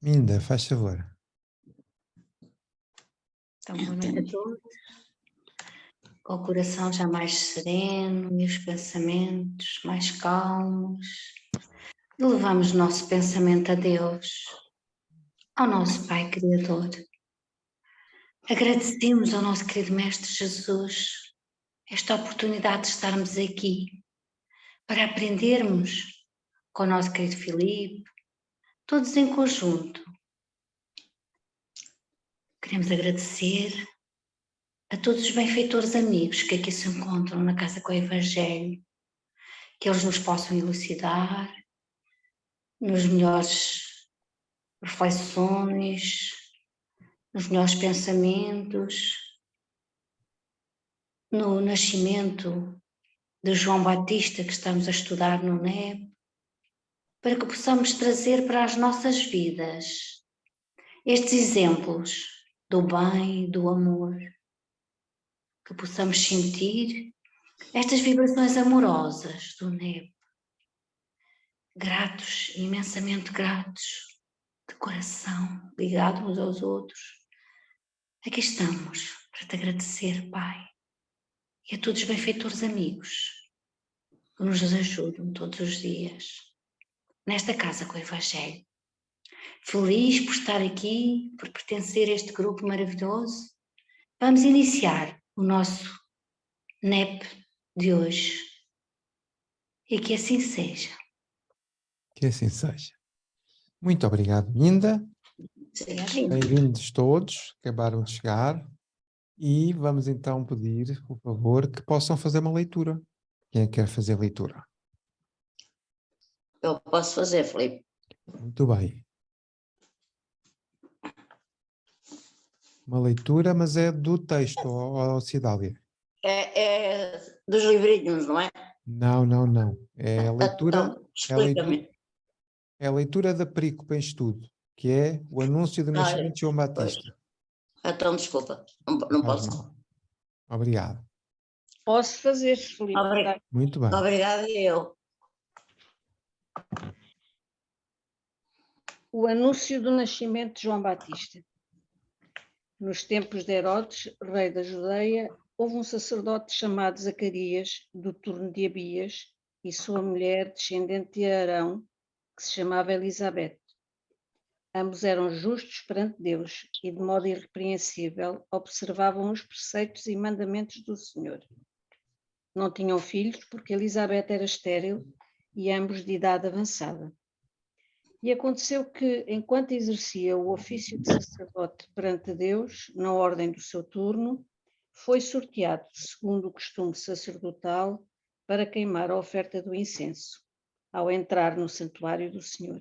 Minda, faz favor. Então, boa noite a todos. Com o coração já mais sereno e os pensamentos mais calmos, elevamos o nosso pensamento a Deus, ao nosso Pai Criador. Agradecemos ao nosso querido Mestre Jesus esta oportunidade de estarmos aqui para aprendermos com o nosso querido Filipe, todos em conjunto. Queremos agradecer a todos os benfeitores amigos que aqui se encontram na Casa com o Evangelho, que eles nos possam elucidar nos melhores reflexões, nos melhores pensamentos, no nascimento de João Batista que estamos a estudar no NEP, para que possamos trazer para as nossas vidas estes exemplos do bem, do amor, que possamos sentir estas vibrações amorosas do NEP, gratos, imensamente gratos, de coração, ligados uns aos outros. Aqui estamos para te agradecer, Pai, e a todos os benfeitores amigos que nos ajudam todos os dias nesta Casa com o Evangelho. Feliz por estar aqui, por pertencer a este grupo maravilhoso. Vamos iniciar o nosso NEP de hoje. E que assim seja. Que assim seja. Muito obrigado, Minda. Bem-vindos todos, acabaram de chegar. E vamos então pedir, por favor, que possam fazer uma leitura. Quem é que quer fazer leitura? Eu posso fazer, Filipe. Muito bem. Uma leitura, mas é do texto, ó Cidália. É dos livrinhos, não é? Não, não, não. É a leitura, Então, explica-me. é a leitura da perícope em estudo, que é o anúncio do nascimento de João Batista. Então, desculpa, não posso. Mal. Obrigado. Posso fazer, Filipe. Muito bem. Obrigada eu. O anúncio do nascimento de João Batista. Nos tempos de Herodes, rei da Judeia, houve um sacerdote chamado Zacarias, do turno de Abias, e sua mulher, descendente de Arão, que se chamava Elizabeth. Ambos eram justos perante Deus e, de modo irrepreensível, observavam os preceitos e mandamentos do Senhor. Não tinham filhos porque Elizabeth era estéril e ambos de idade avançada. E aconteceu que, enquanto exercia o ofício de sacerdote perante Deus, na ordem do seu turno, foi sorteado, segundo o costume sacerdotal, para queimar a oferta do incenso, ao entrar no santuário do Senhor.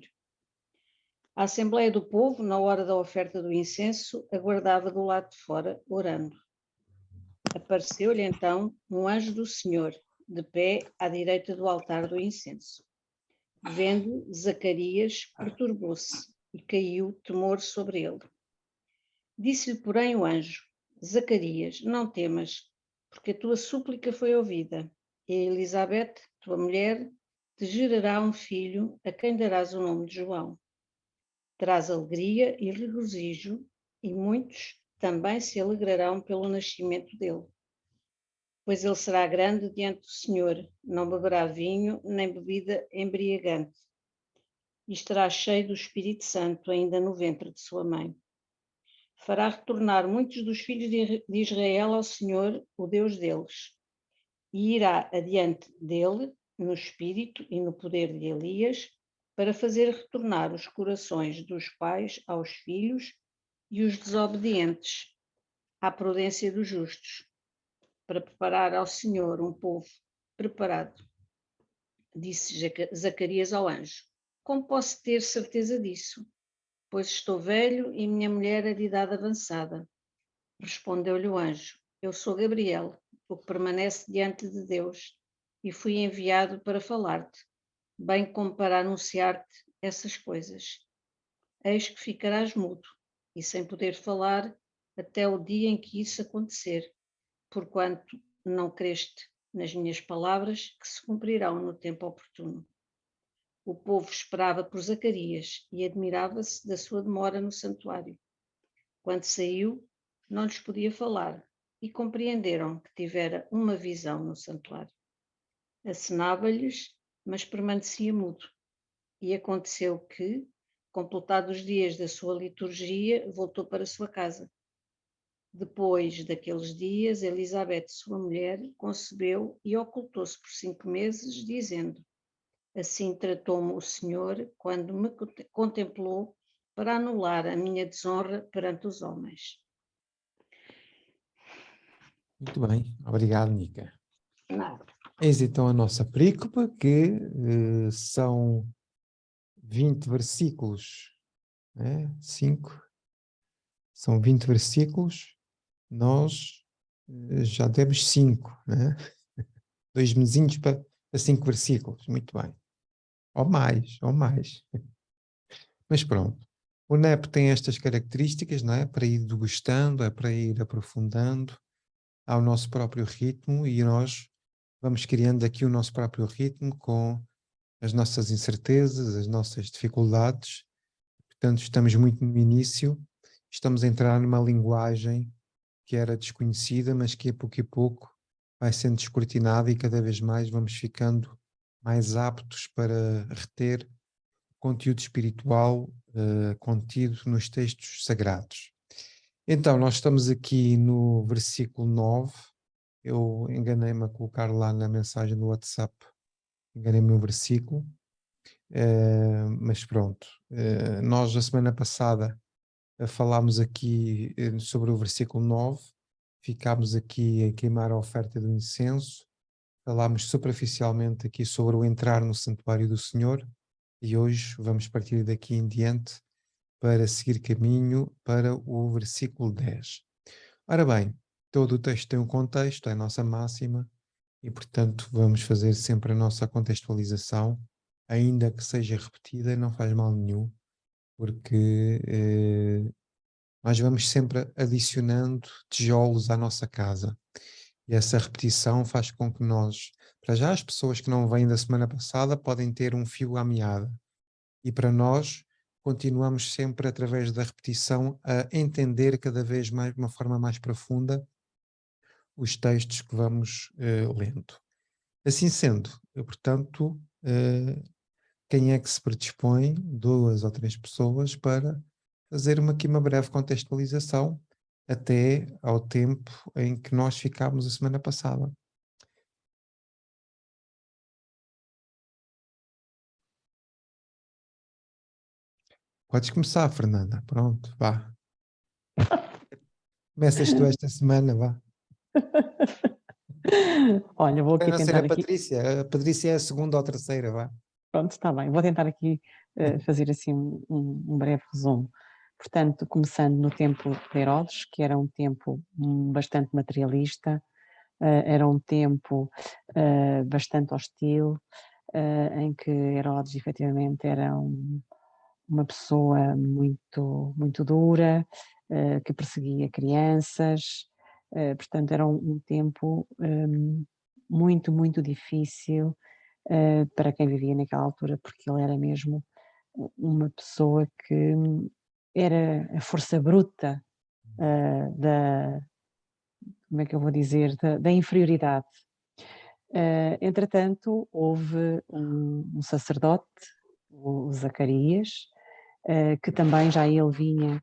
A Assembleia do Povo, na hora da oferta do incenso, aguardava do lado de fora, orando. Apareceu-lhe então um anjo do Senhor, de pé à direita do altar do incenso. Vendo, Zacarias perturbou-se e caiu temor sobre ele. Disse-lhe, porém, o anjo: Zacarias, não temas, porque a tua súplica foi ouvida, e Elizabeth, tua mulher, te gerará um filho, a quem darás o nome de João. Terás alegria e regozijo, e muitos também se alegrarão pelo nascimento dele. Pois ele será grande diante do Senhor, não beberá vinho nem bebida embriagante, e estará cheio do Espírito Santo ainda no ventre de sua mãe. Fará retornar muitos dos filhos de Israel ao Senhor, o Deus deles, e irá adiante dele, no espírito e no poder de Elias, para fazer retornar os corações dos pais aos filhos e os desobedientes à prudência dos justos, para preparar ao Senhor um povo preparado. Disse Zacarias ao anjo: Como posso ter certeza disso? Pois estou velho e minha mulher é de idade avançada. Respondeu-lhe o anjo: Eu sou Gabriel, o que permanece diante de Deus, e fui enviado para falar-te, bem como para anunciar-te essas coisas. Eis que ficarás mudo e sem poder falar até o dia em que isso acontecer, porquanto não creste nas minhas palavras, que se cumprirão no tempo oportuno. O povo esperava por Zacarias e admirava-se da sua demora no santuário. Quando saiu, não lhes podia falar e compreenderam que tivera uma visão no santuário. Acenava-lhes, mas permanecia mudo. E aconteceu que, completados os dias da sua liturgia, voltou para sua casa. Depois daqueles dias, Elizabeth, sua mulher, concebeu e ocultou-se por 5 meses, dizendo: assim tratou-me o Senhor quando me contemplou para anular a minha desonra perante os homens. Muito bem, obrigado, Nica. Nada. Eis então a nossa perícope, que são 20 versículos, né? 5, são 20 versículos, nós já temos 5, né? 2 mesinhos para 5 versículos, muito bem. Ou mais, ou mais. Mas pronto, o NEP tem estas características, não é? Para ir degustando, é para ir aprofundando ao nosso próprio ritmo, e nós vamos criando aqui o nosso próprio ritmo com as nossas incertezas, as nossas dificuldades. Portanto, estamos muito no início, estamos a entrar numa linguagem que era desconhecida, mas que a pouco vai sendo descortinada, e cada vez mais vamos ficando mais aptos para reter conteúdo espiritual contido nos textos sagrados. Então, nós estamos aqui no versículo 9, eu enganei-me a colocar lá na mensagem do WhatsApp, enganei-me no versículo, mas pronto, nós a semana passada falámos aqui sobre o versículo 9, ficámos aqui a queimar a oferta do incenso, falámos superficialmente aqui sobre o entrar no santuário do Senhor, e hoje vamos partir daqui em diante para seguir caminho para o versículo 10. Ora bem, todo o texto tem um contexto, é a nossa máxima, e portanto vamos fazer sempre a nossa contextualização, ainda que seja repetida, não faz mal nenhum, porque nós vamos sempre adicionando tijolos à nossa casa, e essa repetição faz com que nós, para já as pessoas que não vêm da semana passada podem ter um fio à meada, e para nós continuamos sempre através da repetição a entender cada vez mais, de uma forma mais profunda, os textos que vamos lendo. Assim sendo, portanto, quem é que se predispõe, 2 ou 3 pessoas, para fazer aqui uma breve contextualização até ao tempo em que nós ficámos a semana passada. Podes começar, Fernanda. Pronto, vá. Começas tu esta semana, vá. Olha, vou Para aqui não ser tentar a aqui. Patrícia. A Patrícia é a segunda ou terceira, vá. Pronto, está bem. Vou tentar aqui fazer assim um breve resumo. Portanto, começando no tempo de Herodes, que era um tempo bastante materialista, era um tempo bastante hostil, em que Herodes efetivamente era uma pessoa muito, muito dura, que perseguia crianças, portanto era um tempo muito, muito difícil para quem vivia naquela altura, porque ele era mesmo uma pessoa que era a força bruta como é que eu vou dizer, da inferioridade. Entretanto, houve um sacerdote, o Zacarias, que também já ele vinha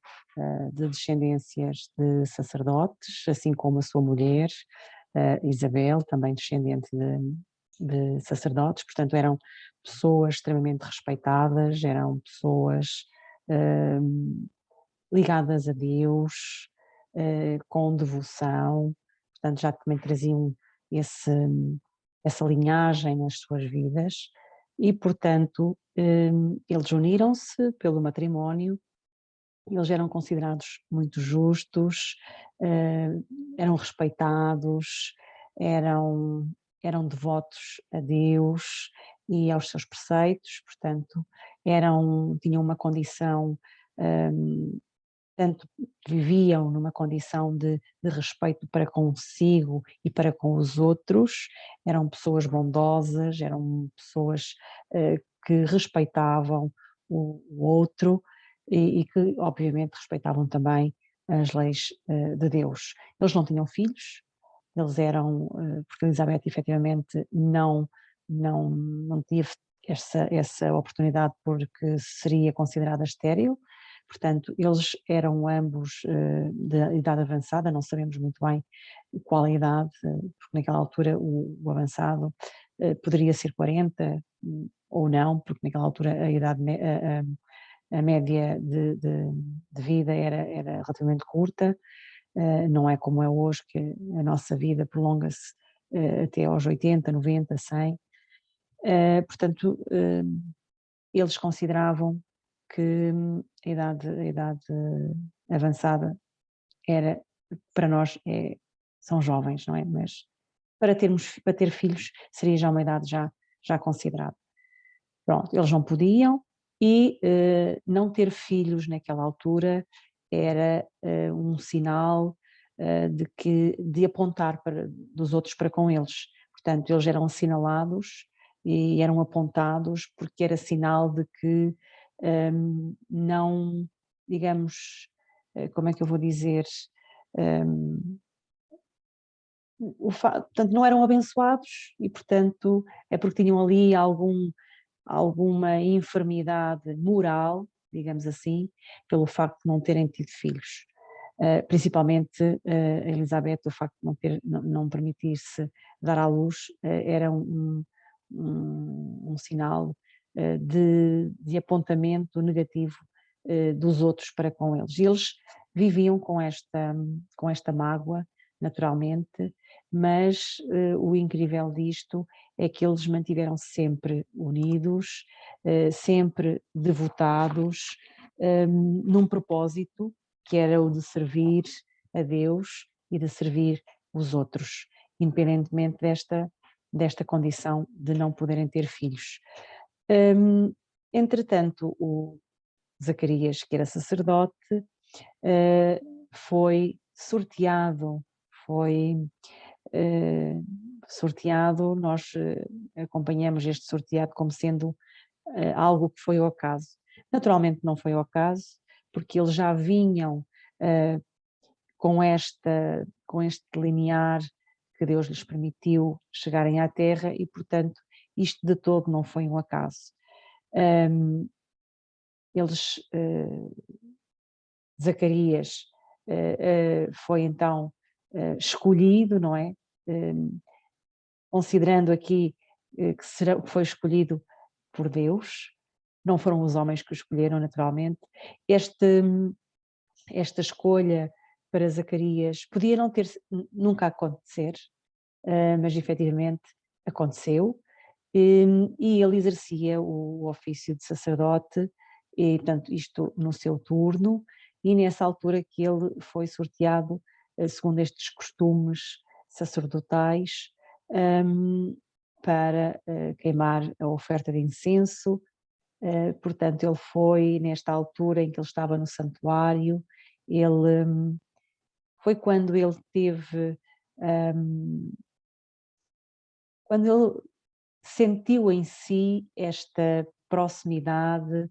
de descendências de sacerdotes, assim como a sua mulher, Isabel, também descendente de sacerdotes, portanto eram pessoas extremamente respeitadas, eram pessoas ligadas a Deus, com devoção, portanto já também traziam essa linhagem nas suas vidas e, portanto, eles uniram-se pelo matrimónio, eles eram considerados muito justos, eram respeitados, eram devotos a Deus e aos seus preceitos, portanto, tinham uma condição, tanto viviam numa condição de respeito para consigo e para com os outros, eram pessoas bondosas, eram pessoas que respeitavam o outro e que, obviamente, respeitavam também as leis de Deus. Eles não tinham filhos, eles eram, porque Elizabeth efetivamente não teve essa oportunidade porque seria considerada estéril, portanto eles eram ambos de idade avançada, não sabemos muito bem qual a idade, porque naquela altura o avançado poderia ser 40 ou não, porque naquela altura a idade a média de vida era relativamente curta, não é como é hoje, que a nossa vida prolonga-se até aos 80, 90, 100. Portanto, eles consideravam que a idade avançada era, para nós, são jovens, não é? Mas para ter filhos seria já uma idade já considerada. Pronto, eles não podiam e não ter filhos naquela altura era um sinal de apontar dos outros para com eles. Portanto, eles eram assinalados e eram apontados porque era sinal de que não, digamos, como é que eu vou dizer, portanto não eram abençoados e portanto é porque tinham ali alguma enfermidade moral, digamos assim, pelo facto de não terem tido filhos. Principalmente a Elizabeth, o facto de não permitir-se dar à luz era um sinal de apontamento negativo dos outros para com eles. E eles viviam com esta mágoa, naturalmente, mas o incrível disto é que eles mantiveram-se sempre unidos, sempre devotados, num propósito que era o de servir a Deus e de servir os outros, independentemente desta condição de não poderem ter filhos. Entretanto, o Zacarias, que era sacerdote, foi sorteado, nós acompanhamos este sorteado como sendo algo que foi ao acaso. Naturalmente não foi ao acaso, porque eles já vinham com este linear que Deus lhes permitiu chegarem à Terra e, portanto, isto de todo não foi um acaso. Zacarias foi então escolhido, não é? Considerando aqui que foi escolhido por Deus, não foram os homens que o escolheram, naturalmente. Esta escolha para Zacarias podia não ter nunca acontecer, mas efetivamente aconteceu, e ele exercia o ofício de sacerdote, e portanto isto no seu turno, e nessa altura que ele foi sorteado segundo estes costumes sacerdotais para queimar a oferta de incenso. Portanto ele foi nesta altura em que ele estava no santuário, foi quando ele teve, quando ele sentiu em si esta proximidade,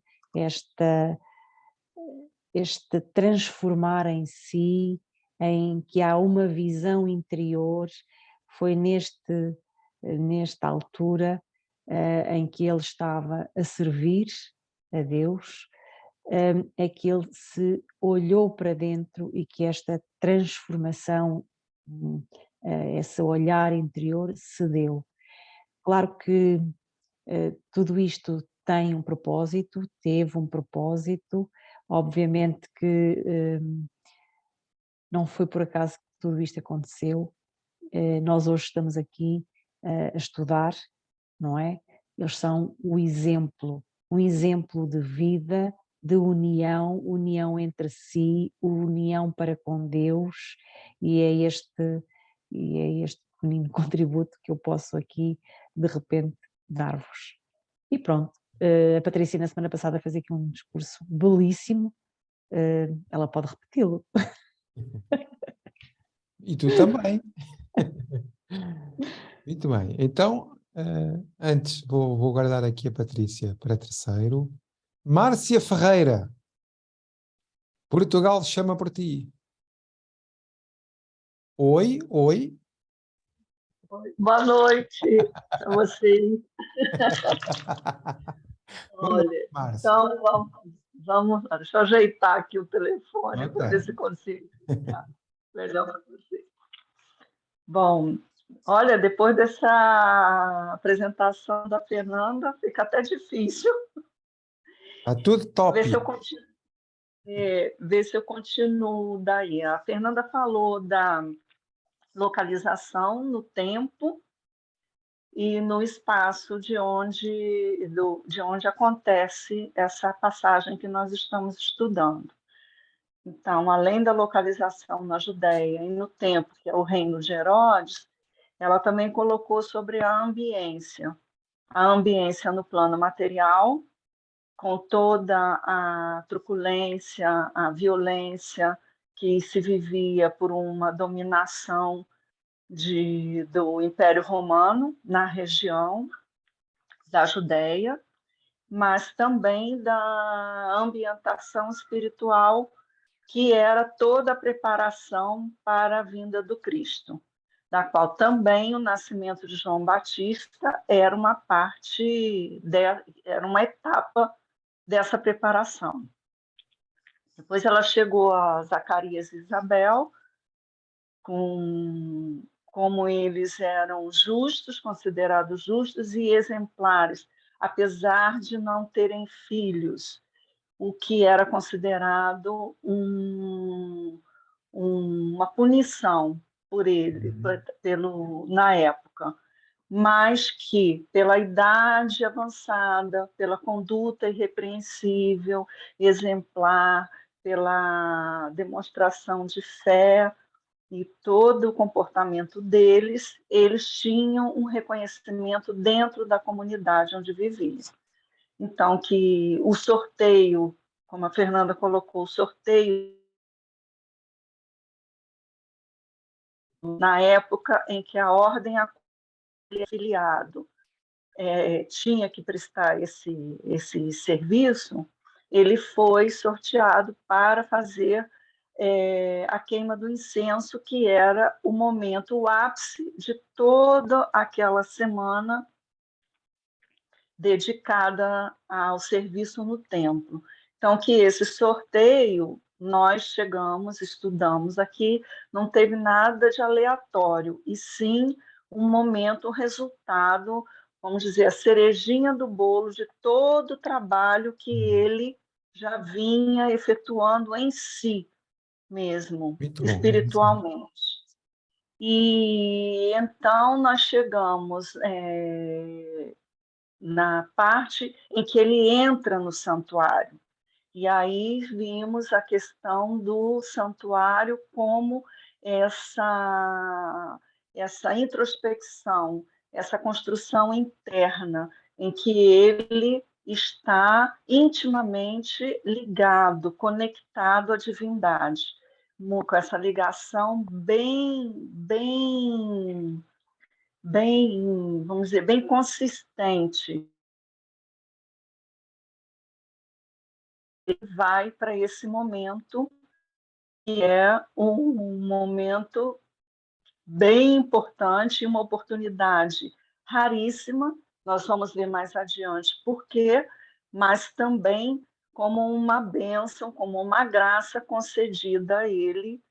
este transformar em si, em que há uma visão interior, foi nesta altura em que ele estava a servir a Deus, é que ele se olhou para dentro e que esta transformação, esse olhar interior se deu. Claro que tudo isto tem um propósito, teve um propósito, obviamente que não foi por acaso que tudo isto aconteceu. Nós hoje estamos aqui a estudar, não é? Eles são um exemplo de vida, de união entre si, união para com Deus, e é este pequenino contributo que eu posso aqui de repente dar-vos. E pronto, a Patrícia na semana passada fez aqui um discurso belíssimo, ela pode repeti-lo. E tu também. Muito bem, então Antes, vou guardar aqui a Patrícia para terceiro. Márcia Ferreira, Portugal chama por ti. Oi, oi. Boa noite a vocês. Boa noite, Olha, Márcia. então vamos, deixa eu ajeitar aqui o telefone Ok. para ver se consigo ficar melhor para vocês. Bom, olha, depois dessa apresentação da Fernanda, fica até difícil Está tudo top. ver se eu continuo daí. A Fernanda falou da localização no tempo e no espaço de onde acontece essa passagem que nós estamos estudando. Então, além da localização na Judéia e no tempo, que é o reino de Herodes, ela também colocou sobre a ambiência no plano material, com toda a truculência, a violência que se vivia por uma dominação do Império Romano na região da Judéia, mas também da ambientação espiritual, que era toda a preparação para a vinda do Cristo, da qual também o nascimento de João Batista era uma parte, era uma etapa dessa preparação. Depois ela chegou a Zacarias e Isabel, como eles eram justos, considerados justos e exemplares, apesar de não terem filhos, o que era considerado uma punição por ele, na época, mas que, pela idade avançada, pela conduta irrepreensível, exemplar, pela demonstração de fé e todo o comportamento deles, eles tinham um reconhecimento dentro da comunidade onde viviam. Então, que o sorteio, como a Fernanda colocou, o sorteio na época em que a ordem afiliado tinha que prestar esse serviço, ele foi sorteado para fazer a queima do incenso, que era o momento, o ápice de toda aquela semana dedicada ao serviço no templo. Então, que esse sorteio, nós chegamos, estudamos aqui, não teve nada de aleatório, e sim um momento, um resultado, vamos dizer, a cerejinha do bolo de todo o trabalho que ele já vinha efetuando em si mesmo, Muito bom. espiritualmente. E então nós chegamos na parte em que ele entra no santuário. E aí vimos a questão do santuário como essa introspecção, essa construção interna, em que ele está intimamente ligado, conectado à divindade, com essa ligação bem, vamos dizer, bem consistente. Ele vai para esse momento, que é um momento bem importante, uma oportunidade raríssima. Nós vamos ver mais adiante por quê, mas também como uma bênção, como uma graça concedida a ele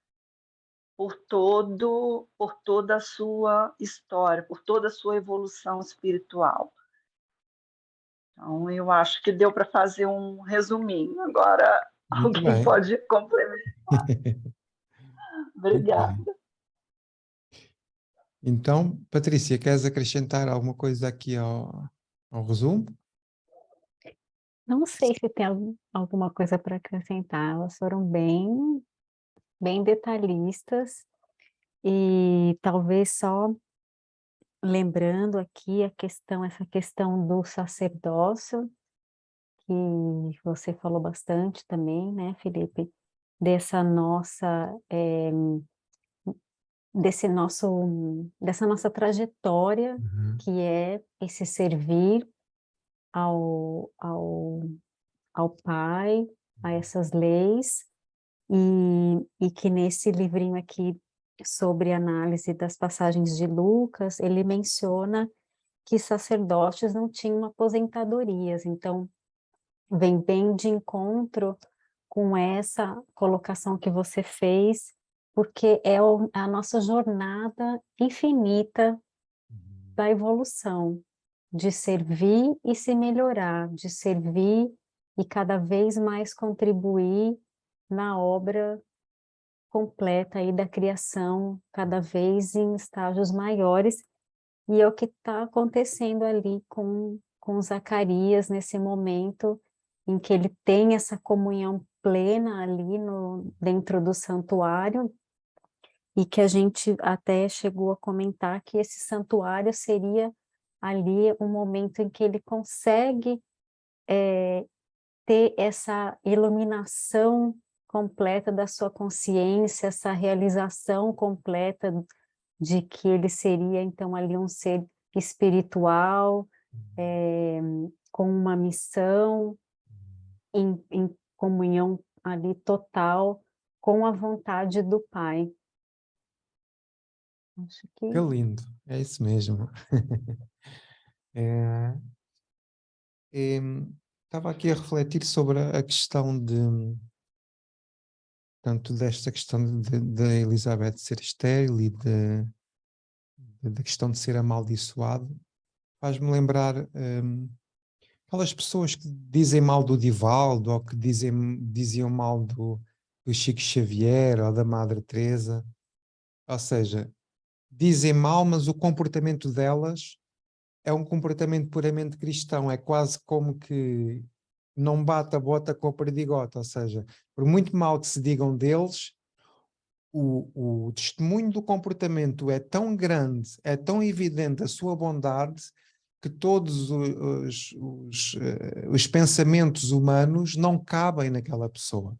por toda a sua história, por toda a sua evolução espiritual. Então, eu acho que deu para fazer um resuminho. Agora, Muito alguém bem. pode complementar. Obrigada. Então, Patrícia, queres acrescentar alguma coisa aqui ao resumo? Não sei se tem alguma coisa para acrescentar. Elas foram bem detalhistas e talvez só lembrando aqui essa questão do sacerdócio, que você falou bastante também, né, Felipe, dessa nossa dessa nossa trajetória, que é esse servir ao Pai, a essas leis, e que nesse livrinho aqui, sobre análise das passagens de Lucas, ele menciona que sacerdotes não tinham aposentadorias, então vem bem de encontro com essa colocação que você fez, porque é a nossa jornada infinita da evolução, de servir e se melhorar, de servir e cada vez mais contribuir na obra completa aí da criação, cada vez em estágios maiores, e é o que está acontecendo ali com Zacarias nesse momento em que ele tem essa comunhão plena ali dentro do santuário, e que a gente até chegou a comentar que esse santuário seria ali um momento em que ele consegue ter essa iluminação completa da sua consciência, essa realização completa de que ele seria, então, ali um ser espiritual, com uma missão, em comunhão ali total com a vontade do Pai. Acho que... Que lindo, é isso mesmo. Estava aqui a refletir sobre a questão tanto desta questão de Elizabeth ser estéril e da questão de ser amaldiçoado. Faz-me lembrar aquelas pessoas que dizem mal do Divaldo, ou que diziam mal do Chico Xavier ou da Madre Teresa. Ou seja, dizem mal, mas o comportamento delas é um comportamento puramente cristão, é quase como que não bate a bota com a perdigota, ou seja, por muito mal que se digam deles, o testemunho do comportamento é tão grande, é tão evidente a sua bondade, que todos os pensamentos humanos não cabem naquela pessoa.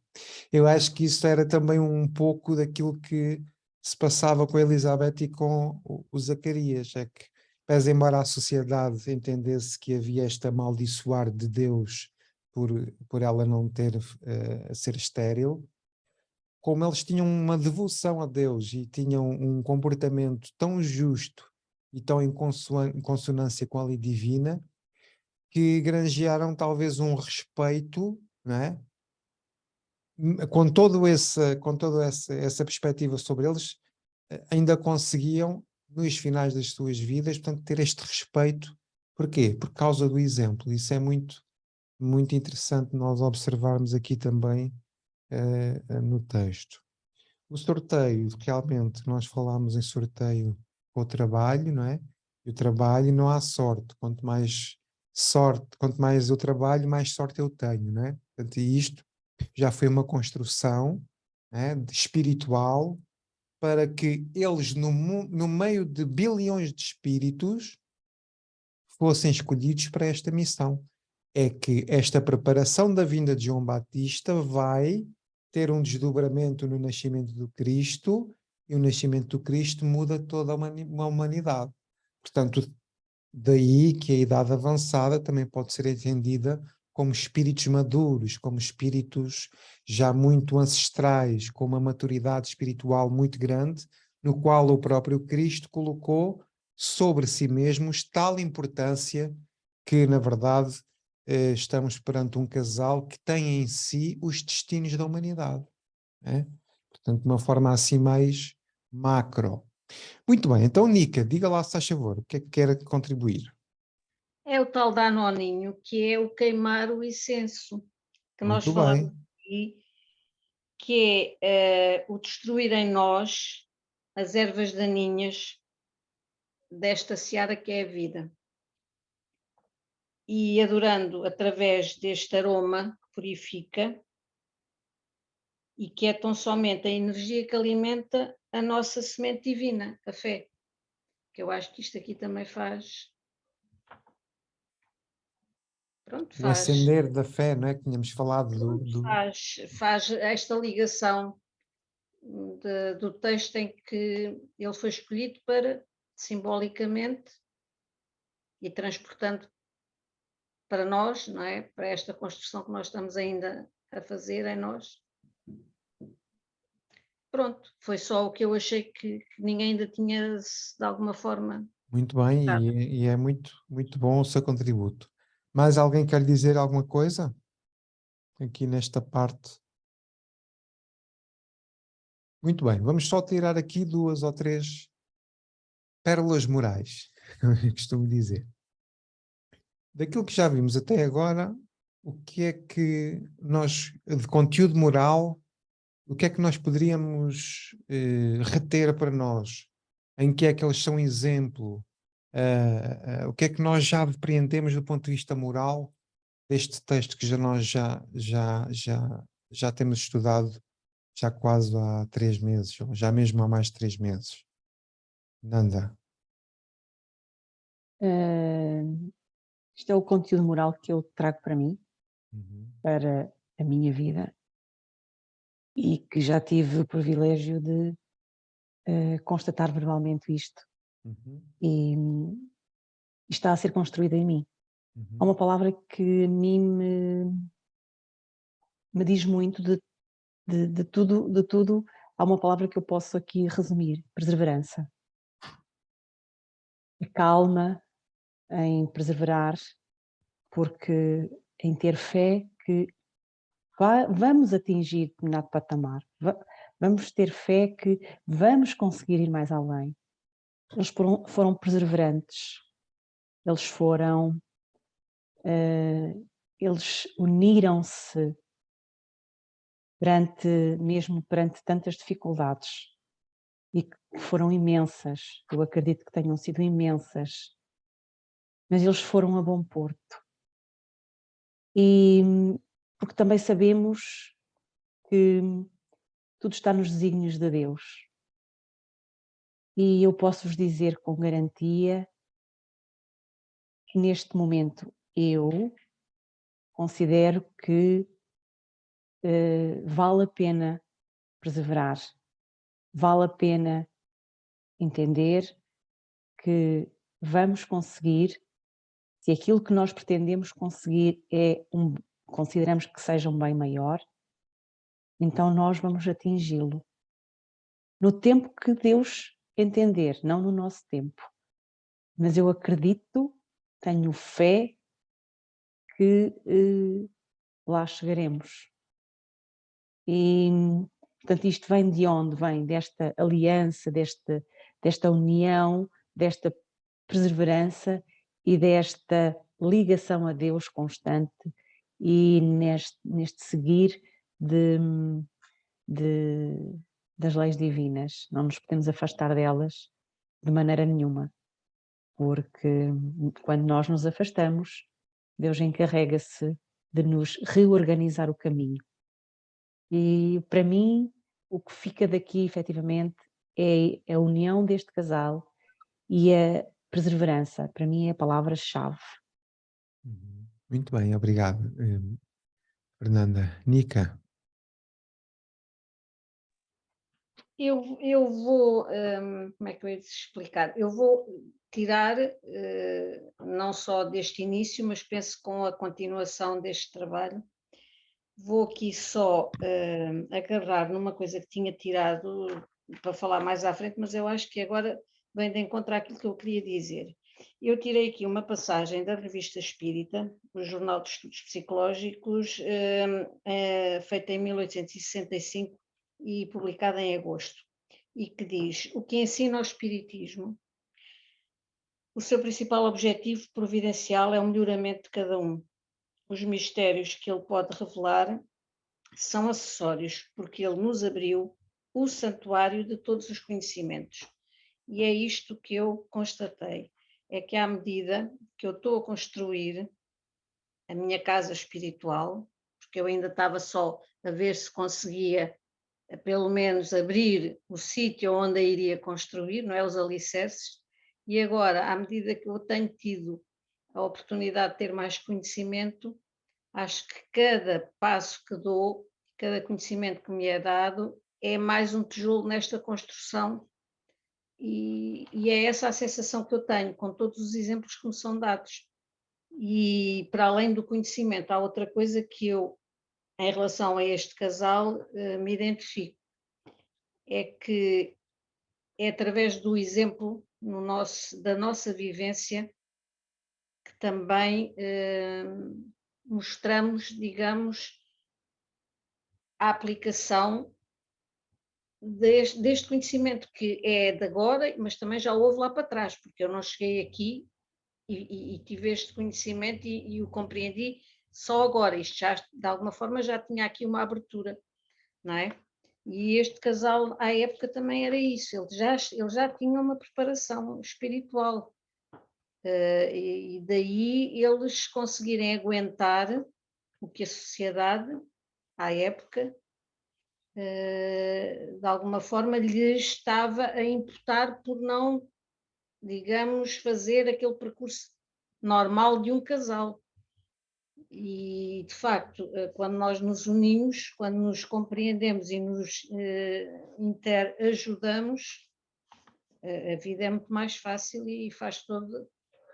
Eu acho que isso era também um pouco daquilo que se passava com a Elizabeth e com o Zacarias, é que, pese embora a sociedade entendesse que havia este amaldiçoar de Deus por ela não ser estéril, como eles tinham uma devoção a Deus e tinham um comportamento tão justo e tão em consonância com a lei divina, que granjearam talvez um respeito, não é? Com toda essa perspectiva sobre eles, ainda conseguiam, nos finais das suas vidas, portanto, ter este respeito. Porquê? Por causa do exemplo. Isso é muito, muito interessante nós observarmos aqui também no texto. O sorteio, realmente, nós falámos em sorteio com o trabalho, não é? E o trabalho não há sorte. Quanto mais eu trabalho, mais sorte eu tenho, não é? Portanto, e isto já foi uma construção, né, espiritual, para que eles, no meio de bilhões de espíritos, fossem escolhidos para esta missão. É que esta preparação da vinda de João Batista vai ter um desdobramento no nascimento do Cristo, e o nascimento do Cristo muda toda uma humanidade. Portanto, daí que a idade avançada também pode ser entendida como espíritos maduros, como espíritos já muito ancestrais, com uma maturidade espiritual muito grande, no qual o próprio Cristo colocou sobre si mesmos tal importância que, na verdade, estamos perante um casal que tem em si os destinos da humanidade. Né? Portanto, de uma forma assim mais macro. Muito bem, então, Nica, diga lá, se faz favor, o que é que quer contribuir? É o tal danoninho, que é o queimar o incenso, que nós Muito falamos bem. aqui, que é o destruir em nós as ervas daninhas desta seara que é a vida. E adorando através deste aroma que purifica, e que é tão somente a energia que alimenta a nossa semente divina, a fé. Que eu acho que isto aqui também faz... Pronto, O acender da fé, não é? Que tínhamos falado faz esta ligação do texto em que ele foi escolhido para, simbolicamente, e transportando para nós, não é? Para esta construção que nós estamos ainda a fazer em nós. Pronto, foi só o que eu achei que ninguém ainda tinha, de alguma forma. Muito bem, e é muito, muito bom o seu contributo. Mais alguém quer dizer alguma coisa? Aqui nesta parte. Muito bem, vamos só tirar aqui 2 ou 3 pérolas morais, como eu costumo dizer. Daquilo que já vimos até agora, o que é que nós, de conteúdo moral, o que é que nós poderíamos reter para nós? Em que é que eles são exemplo? O que é que nós já depreendemos do ponto de vista moral deste texto que nós já temos estudado já quase há 3 meses, ou já mesmo há mais de 3 meses? Nanda. Isto é o conteúdo moral que eu trago para mim, para a minha vida, e que já tive o privilégio de constatar verbalmente isto. E está a ser construído em mim. Há uma palavra que a mim me diz muito de tudo. Há uma palavra que eu posso aqui resumir: perseverança. A calma em perseverar, porque em ter fé que vamos atingir determinado patamar, vamos ter fé que vamos conseguir ir mais além. Eles foram perseverantes, eles uniram-se mesmo perante tantas dificuldades, e que foram imensas, eu acredito que tenham sido imensas, mas eles foram a bom porto. E porque também sabemos que tudo está nos desígnios de Deus. E eu posso-vos dizer com garantia que neste momento eu considero que vale a pena perseverar, vale a pena entender que vamos conseguir, se aquilo que nós pretendemos conseguir consideramos que seja um bem maior, então nós vamos atingi-lo no tempo que Deus entender, não no nosso tempo. Mas eu acredito, tenho fé que lá chegaremos. E, portanto, isto vem de onde? Vem desta aliança, desta união, desta perseverança e desta ligação a Deus constante, e neste seguir das leis divinas. Não nos podemos afastar delas de maneira nenhuma, porque quando nós nos afastamos, Deus encarrega-se de nos reorganizar o caminho. E para mim, o que fica daqui efetivamente é a união deste casal e a perseverança. Para mim é a palavra-chave. Muito bem, obrigado, Fernanda. Nica? Eu vou, como é que eu ia explicar? Eu vou tirar, não só deste início, mas penso com a continuação deste trabalho, vou aqui só agarrar numa coisa que tinha tirado para falar mais à frente, mas eu acho que agora vem de encontro àquilo que eu queria dizer. Eu tirei aqui uma passagem da Revista Espírita, o Jornal de Estudos Psicológicos, feita em 1865 e publicada em agosto, e que diz: o que ensina o Espiritismo, o seu principal objetivo providencial é o melhoramento de cada um. Os mistérios que ele pode revelar são acessórios, porque ele nos abriu o santuário de todos os conhecimentos. E é isto que eu constatei, é que à medida que eu estou a construir a minha casa espiritual, porque eu ainda estava só a ver se conseguia pelo menos abrir o sítio onde a iria construir, não é, os alicerces, e agora, à medida que eu tenho tido a oportunidade de ter mais conhecimento, acho que cada passo que dou, cada conhecimento que me é dado, é mais um tijolo nesta construção, e é essa a sensação que eu tenho com todos os exemplos que me são dados. E para além do conhecimento, há outra coisa que eu, em relação a este casal, me identifico, é que é através do exemplo da nossa vivência que também mostramos, digamos, a aplicação deste conhecimento que é de agora, mas também já houve lá para trás, porque eu não cheguei aqui e tive este conhecimento e o compreendi só agora. Isto já, de alguma forma, já tinha aqui uma abertura, não é? E este casal, à época, também era isso, ele já tinha uma preparação espiritual. E daí eles conseguirem aguentar o que a sociedade, à época, de alguma forma lhes estava a imputar por não, digamos, fazer aquele percurso normal de um casal. E, de facto, quando nós nos unimos, quando nos compreendemos e nos interajudamos, a vida é muito mais fácil e faz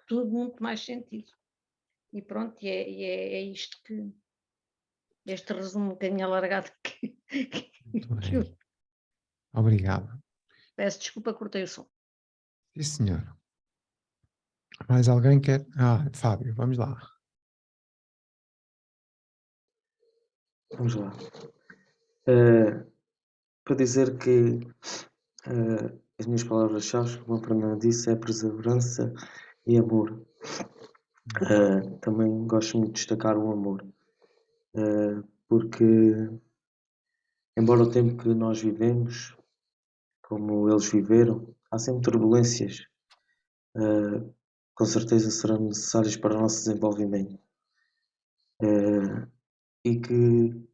tudo muito mais sentido. E pronto, é isto que, este resumo um bocadinho alargado que eu Obrigado. peço desculpa, cortei o som. Sim, senhor. Mais alguém quer? Fábio, vamos lá. Vamos lá. Para dizer que as minhas palavras-chave, como a Fernanda disse, é perseverança e amor. Também gosto muito de destacar o amor, porque, embora o tempo que nós vivemos, como eles viveram, há sempre turbulências, com certeza serão necessárias para o nosso desenvolvimento, e que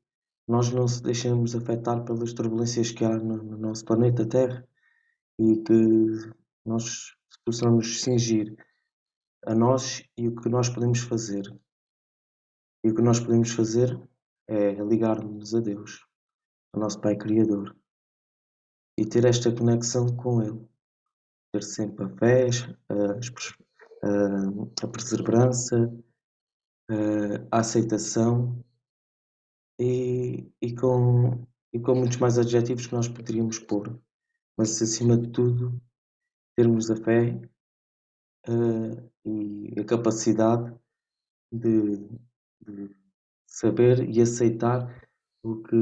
nós não se deixemos afetar pelas turbulências que há no nosso planeta Terra, e que nós possamos cingir a nós e o que nós podemos fazer. E o que nós podemos fazer é ligar-nos a Deus, ao nosso Pai Criador, e ter esta conexão com Ele. Ter sempre a fé, a perseverança, a aceitação e com muitos mais adjetivos que nós poderíamos pôr. Mas, acima de tudo, termos a fé e a capacidade de saber e aceitar o que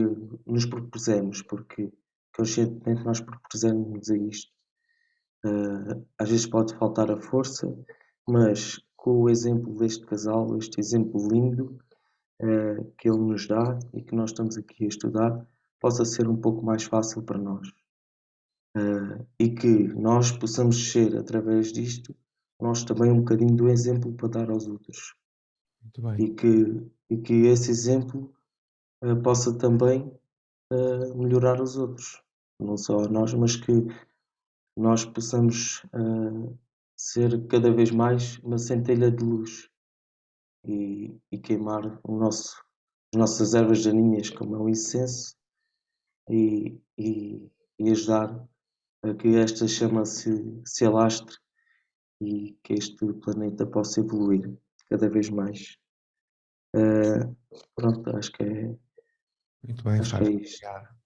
nos propusemos, porque conscientemente nós propusemos a isto. Às vezes pode faltar a força, mas com o exemplo deste casal, este exemplo lindo que ele nos dá e que nós estamos aqui a estudar, possa ser um pouco mais fácil para nós. E que nós possamos ser, através disto, nós também um bocadinho do exemplo para dar aos outros. Muito bem. E que esse exemplo possa também melhorar os outros. Não só a nós, mas que nós possamos ser cada vez mais uma centelha de luz e queimar as nossas ervas daninhas, como é o incenso, e ajudar a que esta chama se alastre e que este planeta possa evoluir cada vez mais. Pronto, acho que é, Muito bem, acho que é Fábio. isto. Obrigado.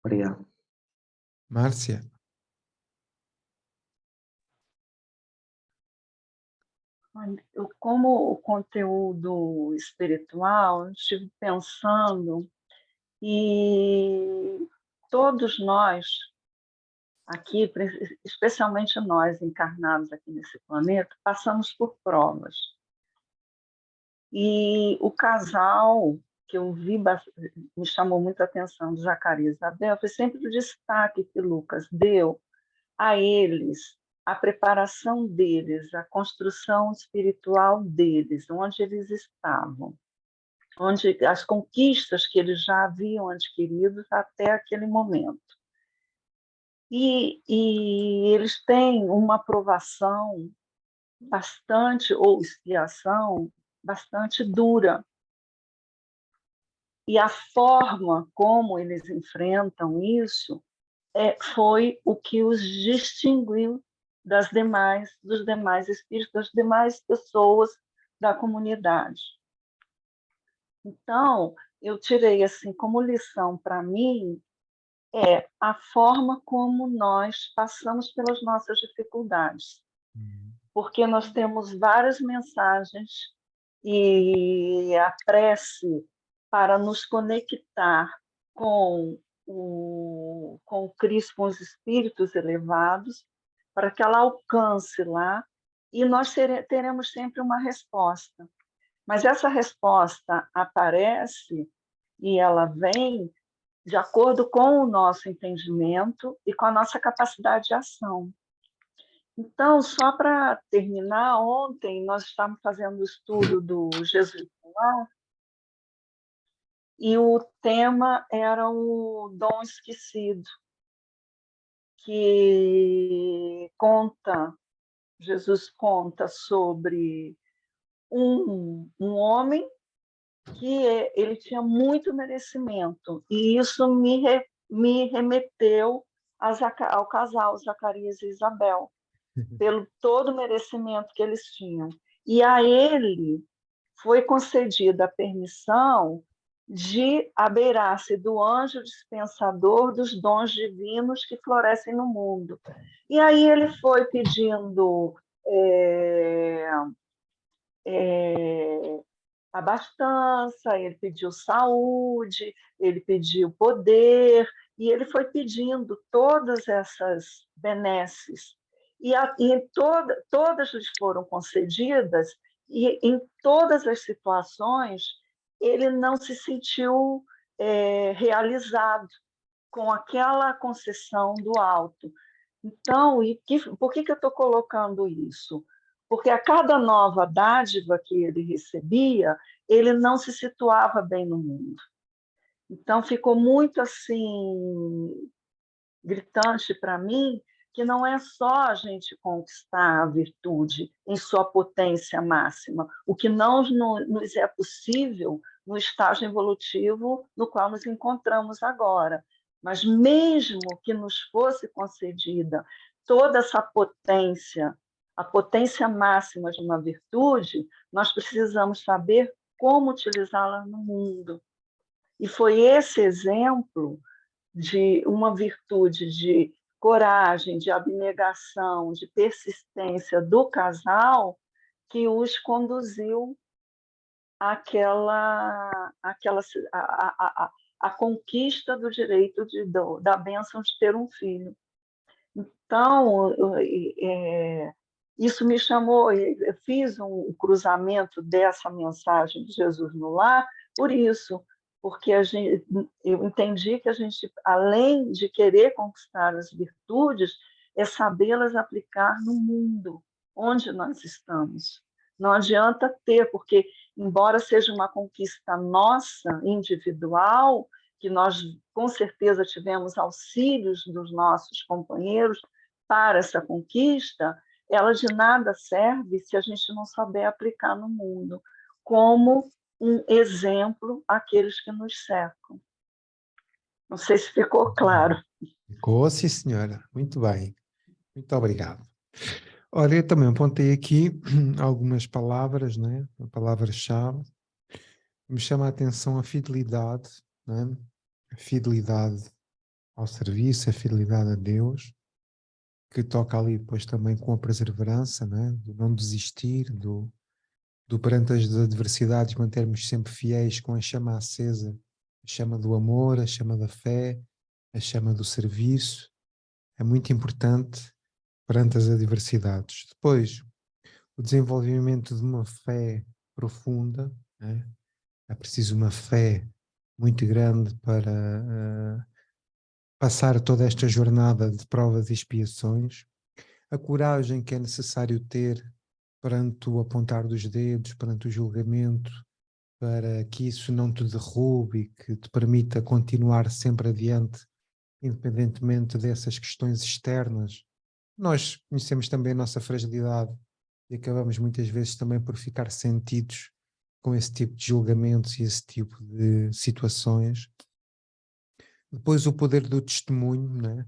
Obrigado. Márcia. Como o conteúdo espiritual, eu estive pensando e todos nós aqui, especialmente nós encarnados aqui nesse planeta, passamos por provas. E o casal que eu vi, me chamou muita atenção, de Zacarias e Isabel, foi sempre o destaque que Lucas deu a eles, a preparação deles, a construção espiritual deles, onde eles estavam, onde as conquistas que eles já haviam adquirido até aquele momento. E eles têm uma provação bastante, ou expiação, bastante dura. E a forma como eles enfrentam isso foi o que os distinguiu dos demais espíritos, das demais pessoas da comunidade. Então, eu tirei assim como lição para mim a forma como nós passamos pelas nossas dificuldades. Porque nós temos várias mensagens e a prece para nos conectar com o Cristo, com os espíritos elevados, para que ela alcance lá, e nós teremos sempre uma resposta. Mas essa resposta aparece e ela vem de acordo com o nosso entendimento e com a nossa capacidade de ação. Então, só para terminar, ontem nós estávamos fazendo o estudo do Jesus lá, e o tema era o dom esquecido, que Jesus conta sobre um homem que ele tinha muito merecimento, e isso me remeteu ao casal Zacarias e Isabel, pelo todo o merecimento que eles tinham. E a ele foi concedida a permissão de abeirar-se do anjo dispensador dos dons divinos que florescem no mundo. E aí ele foi pedindo abastança, ele pediu saúde, ele pediu poder, e ele foi pedindo todas essas benesses. Todas lhes foram concedidas, e em todas as situações ele não se sentiu realizado com aquela concessão do alto. Então, por que eu estou colocando isso? Porque a cada nova dádiva que ele recebia, ele não se situava bem no mundo. Então, ficou muito assim gritante para mim que não é só a gente conquistar a virtude em sua potência máxima, o que não nos é possível no estágio evolutivo no qual nos encontramos agora. Mas mesmo que nos fosse concedida toda essa potência, a potência máxima de uma virtude, nós precisamos saber como utilizá-la no mundo. E foi esse exemplo de uma virtude de coragem, de abnegação, de persistência do casal que os conduziu àquela a conquista do direito da bênção de ter um filho. Então, isso me chamou, eu fiz um cruzamento dessa mensagem de Jesus no Lar, por isso, porque eu entendi que a gente, além de querer conquistar as virtudes, é sabê-las aplicar no mundo, onde nós estamos. Não adianta ter, porque, embora seja uma conquista nossa, individual, que nós, com certeza, tivemos auxílios dos nossos companheiros para essa conquista, ela de nada serve se a gente não souber aplicar no mundo, como um exemplo àqueles que nos cercam. Não sei se ficou claro. Ficou, sim, senhora. Muito bem. Muito obrigado. Olha, eu também apontei aqui algumas palavras, né? Palavras-chave. Me chama a atenção a fidelidade, né? A fidelidade ao serviço, a fidelidade a Deus, que toca ali depois também com a perseverança, né? Do não desistir, do perante as adversidades mantermos sempre fiéis com a chama acesa, a chama do amor, a chama da fé, a chama do serviço. É muito importante perante as adversidades. Depois, o desenvolvimento de uma fé profunda, né? É preciso uma fé muito grande para passar toda esta jornada de provas e expiações, a coragem que é necessário ter perante o apontar dos dedos, perante o julgamento, para que isso não te derrube e que te permita continuar sempre adiante, independentemente dessas questões externas. Nós conhecemos também a nossa fragilidade e acabamos muitas vezes também por ficar sentidos com esse tipo de julgamentos e esse tipo de situações. Depois o poder do testemunho, né?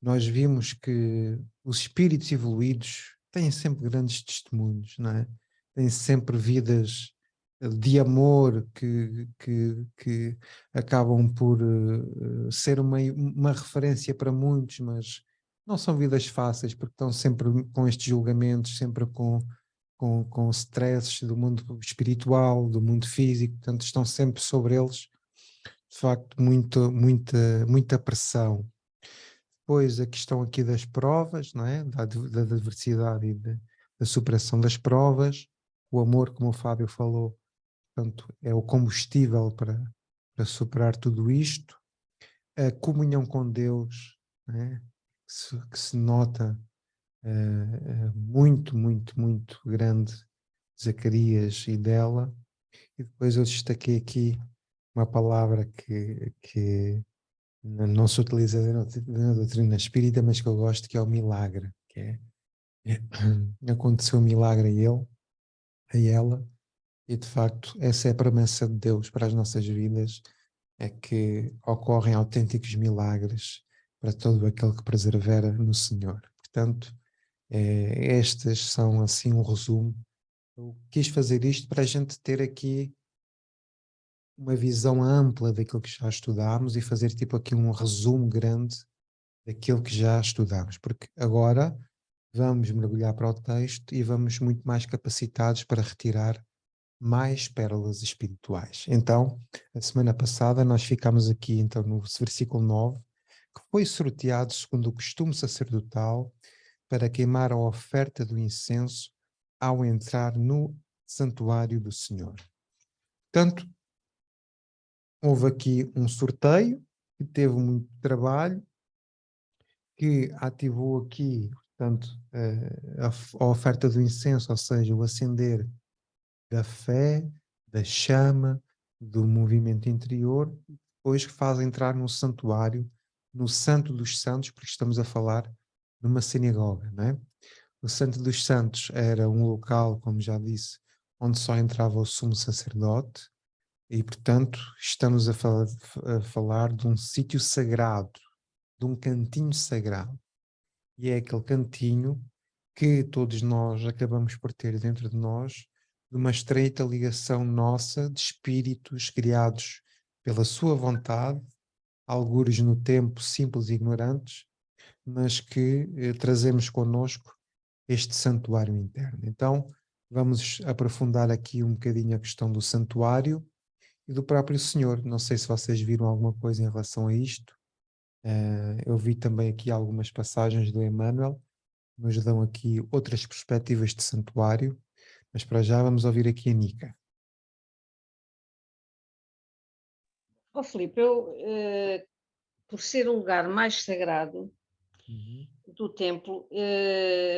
Nós vimos que os espíritos evoluídos têm sempre grandes testemunhos, não é? Têm sempre vidas de amor que acabam por ser uma referência para muitos, mas não são vidas fáceis, porque estão sempre com estes julgamentos, sempre com stresses do mundo espiritual, do mundo físico, portanto estão sempre sobre eles, de facto, muita pressão. Depois a questão aqui das provas, não é? Da adversidade e da superação das provas, o amor, como o Fábio falou, portanto, é o combustível para superar tudo isto, a comunhão com Deus, não é? Que se nota muito grande, Zacarias e dela, e depois eu destaquei aqui uma palavra que não se utiliza na doutrina espírita, mas que eu gosto, que é o milagre, aconteceu um milagre a ela, e de facto essa é a promessa de Deus para as nossas vidas, é que ocorrem autênticos milagres para todo aquele que persevera no Senhor. Portanto, estas são assim um resumo. Eu quis fazer isto para a gente ter aqui uma visão ampla daquilo que já estudámos e fazer tipo aqui um resumo grande daquilo que já estudámos, porque agora vamos mergulhar para o texto e vamos muito mais capacitados para retirar mais pérolas espirituais. Então, a semana passada nós ficámos aqui então no versículo 9, que foi sorteado segundo o costume sacerdotal para queimar a oferta do incenso ao entrar no santuário do Senhor. Portanto, houve aqui um sorteio que teve muito trabalho, que ativou aqui, portanto, a oferta do incenso, ou seja, o acender da fé, da chama, do movimento interior, depois que faz entrar no santuário, no Santo dos Santos, porque estamos a falar numa sinagoga, não é? O Santo dos Santos era um local, como já disse, onde só entrava o sumo sacerdote, e portanto estamos a falar de um sítio sagrado, de um cantinho sagrado, e é aquele cantinho que todos nós acabamos por ter dentro de nós, de uma estreita ligação nossa de espíritos criados pela sua vontade, algures no tempo simples e ignorantes, mas que trazemos connosco este santuário interno. Então, vamos aprofundar aqui um bocadinho a questão do santuário e do próprio Senhor. Não sei se vocês viram alguma coisa em relação a isto. Eu vi também aqui algumas passagens do Emmanuel, que nos dão aqui outras perspectivas de santuário, mas para já vamos ouvir aqui a Nica. Filipe, por ser o lugar mais sagrado do templo,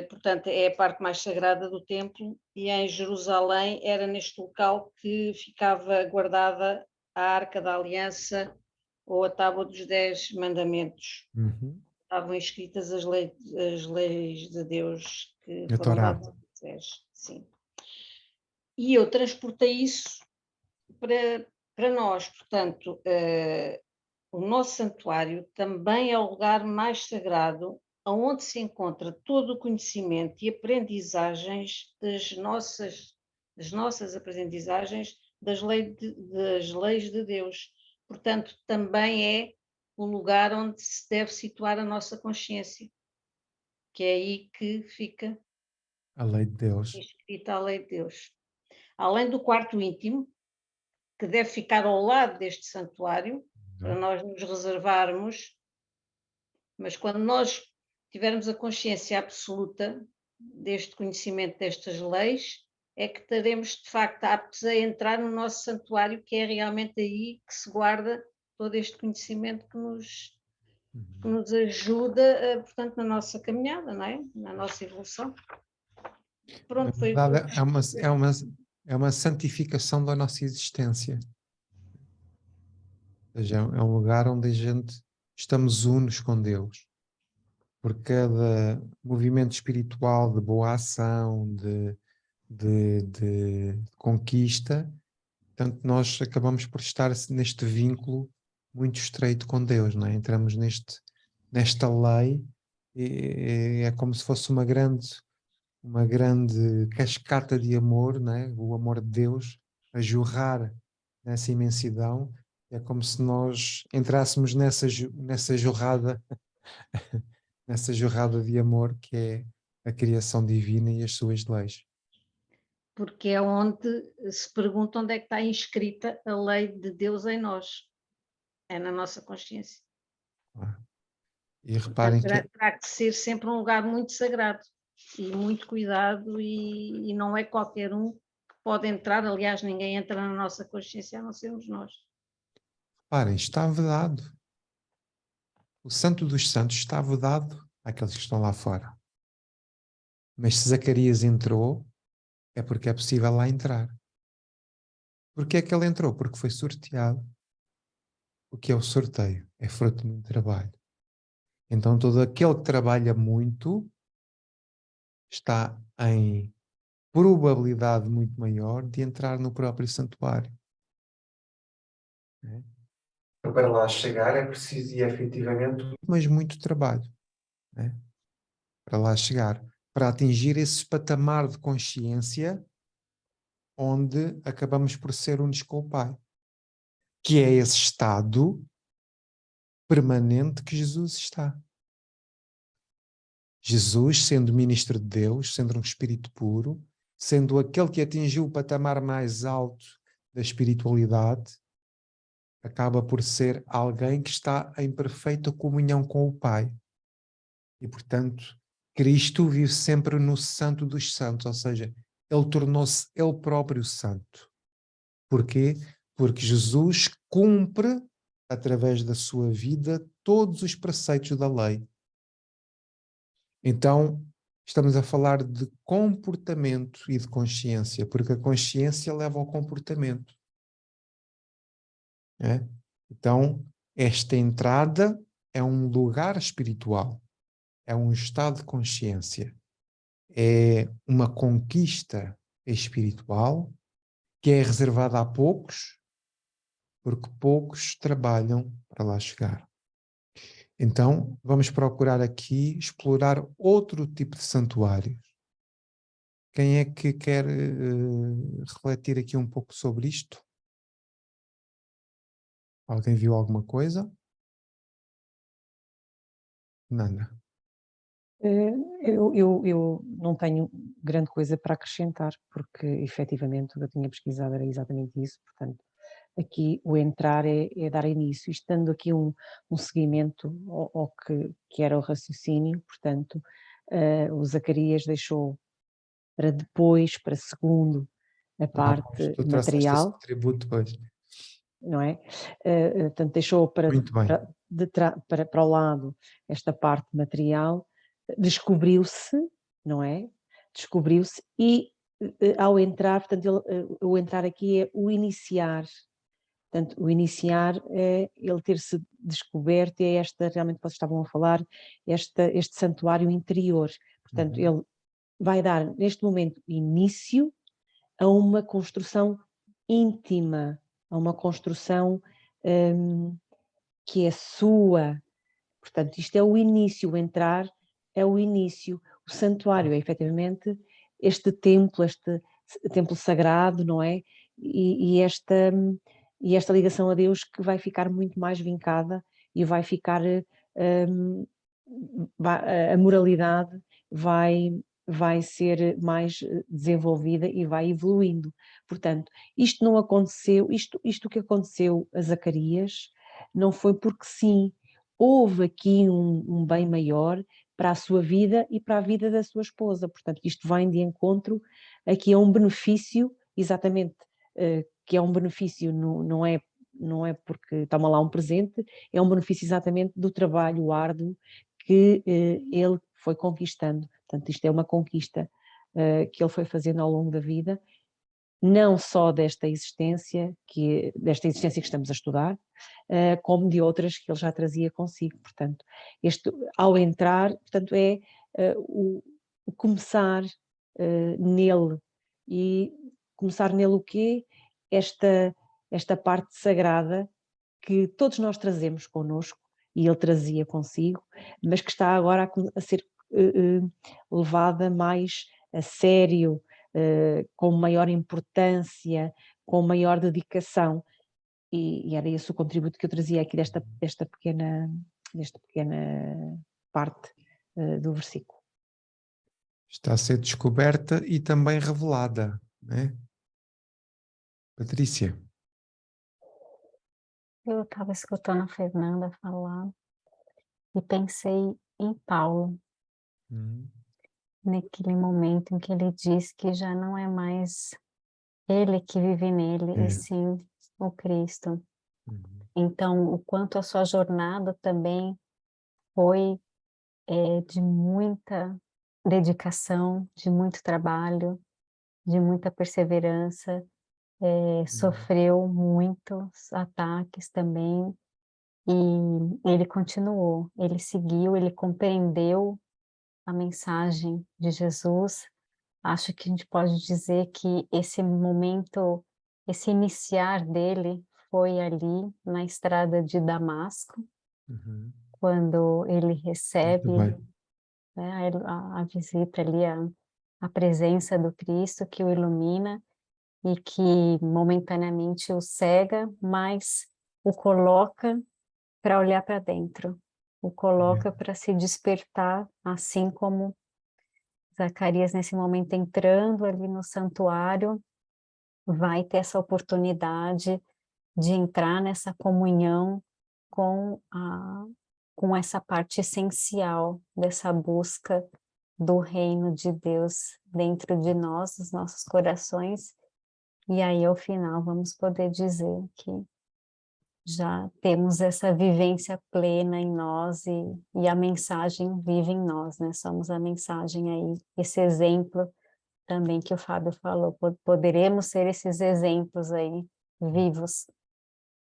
portanto é a parte mais sagrada do templo, e em Jerusalém era neste local que ficava guardada a Arca da Aliança ou a Tábua dos 10 Mandamentos. Estavam escritas as leis de Deus que foram dadas a Moisés. Sim. E eu transportei isso para nós, portanto, o nosso santuário também é o lugar mais sagrado, onde se encontra todo o conhecimento e aprendizagens das nossas aprendizagens das leis de Deus. Portanto, também é o lugar onde se deve situar a nossa consciência, que é aí que fica a lei de Deus. Escrita a lei de Deus. Além do quarto íntimo, que deve ficar ao lado deste santuário, para nós nos reservarmos, mas quando nós tivermos a consciência absoluta deste conhecimento destas leis, é que estaremos de facto aptos a entrar no nosso santuário, que é realmente aí que se guarda todo este conhecimento que nos ajuda, portanto, na nossa caminhada, não é? Na nossa evolução. Pronto, foi é uma santificação da nossa existência. Ou seja, é um lugar onde a gente estamos unos com Deus. Por cada movimento espiritual de boa ação, de de conquista, portanto nós acabamos por estar neste vínculo muito estreito com Deus, não é? Entramos nesta lei, e é como se fosse uma grande cascata de amor, não é? O amor de Deus a jorrar nessa imensidão. É como se nós entrássemos nessa jorrada nessa jorrada de amor que é a criação divina e as suas leis. Porque é onde se pergunta onde é que está inscrita a lei de Deus em nós. É na nossa consciência. E reparem Portanto, terá que ser sempre um lugar muito sagrado e muito cuidado, e não é qualquer um que pode entrar. Aliás, ninguém entra na nossa consciência a não sermos nós. reparem, está vedado. O Santo dos Santos está vedado àqueles que estão lá fora. Mas se Zacarias entrou, é porque é possível lá entrar. Porquê é que ele entrou? Porque foi sorteado. O que é o sorteio? É fruto de muito trabalho. Então todo aquele que trabalha muito está em probabilidade muito maior de entrar no próprio santuário. Para lá chegar é preciso efetivamente, mas muito trabalho, né? Para lá chegar, para atingir esse patamar de consciência onde acabamos por ser unos com o Pai, que é esse estado permanente que Jesus está. Jesus, sendo ministro de Deus, sendo um espírito puro, sendo aquele que atingiu o patamar mais alto da espiritualidade, acaba por ser alguém que está em perfeita comunhão com o Pai. E, portanto, Cristo vive sempre no Santo dos Santos, ou seja, ele tornou-se ele próprio santo. Porquê? Porque Jesus cumpre, através da sua vida, todos os preceitos da lei. Então, estamos a falar de comportamento e de consciência, porque a consciência leva ao comportamento. É? Então, esta entrada é um lugar espiritual, é um estado de consciência, é uma conquista espiritual que é reservada a poucos, porque poucos trabalham para lá chegar. Então, vamos procurar aqui explorar outro tipo de santuários. Quem é que quer refletir aqui um pouco sobre isto? Alguém viu alguma coisa? Nada. Eu não tenho grande coisa para acrescentar, porque efetivamente o que eu tinha pesquisado era exatamente isso. Portanto, aqui o entrar é dar início, estando aqui um seguimento ao que era o raciocínio. Portanto, o Zacarias deixou para depois, para segundo, a parte Tu trouxeste esse material, atributo depois. não é? Portanto, deixou Muito bem. para o lado esta parte material, descobriu-se, não é? Descobriu-se e ao entrar, portanto, o entrar aqui é o iniciar. Portanto, o iniciar é ele ter-se descoberto, é esta, realmente, vocês estavam a falar, este santuário interior. Portanto, ele vai dar, neste momento, início a uma construção íntima, a uma construção que é sua. Portanto, isto é o início, o entrar é o início. O santuário é, efetivamente, este templo sagrado, não é? E esta ligação a Deus que vai ficar muito mais vincada e vai ficar, a moralidade vai ser mais desenvolvida e vai evoluindo. Portanto, isto não aconteceu, isto que aconteceu a Zacarias não foi porque sim, houve aqui um bem maior para a sua vida e para a vida da sua esposa. Portanto, isto vem de encontro aqui a um benefício, exatamente, que é um benefício, não é porque toma lá um presente, é um benefício exatamente do trabalho árduo que ele foi conquistando. Portanto, isto é uma conquista que ele foi fazendo ao longo da vida, não só desta existência que estamos a estudar, como de outras que ele já trazia consigo. Portanto, ao entrar, portanto, é o começar nele, e começar nele o quê? Esta parte sagrada que todos nós trazemos connosco, e ele trazia consigo, mas que está agora a ser levada mais a sério, com maior importância, com maior dedicação, e era esse o contributo que eu trazia aqui desta pequena parte do versículo. Está a ser descoberta e também revelada, né? Patrícia. Eu estava escutando a Fernanda falar e pensei em Paulo, naquele momento em que ele diz que já não é mais ele que vive nele, e sim o Cristo. Então, o quanto a sua jornada também foi de muita dedicação, de muito trabalho, de muita perseverança, sofreu muitos ataques também, e ele continuou, ele seguiu, ele compreendeu a mensagem de Jesus. Acho que a gente pode dizer que esse momento, esse iniciar dele foi ali na estrada de Damasco, quando ele recebe, né, a visita ali, a presença do Cristo que o ilumina e que momentaneamente o cega, mas o coloca para olhar para dentro, o coloca para se despertar, assim como Zacarias, nesse momento, entrando ali no santuário, vai ter essa oportunidade de entrar nessa comunhão com essa parte essencial dessa busca do reino de Deus dentro de nós, dos nossos corações, e aí ao final vamos poder dizer que já temos essa vivência plena em nós e a mensagem vive em nós, né? Somos a mensagem aí, esse exemplo também que o Fábio falou, poderemos ser esses exemplos aí vivos,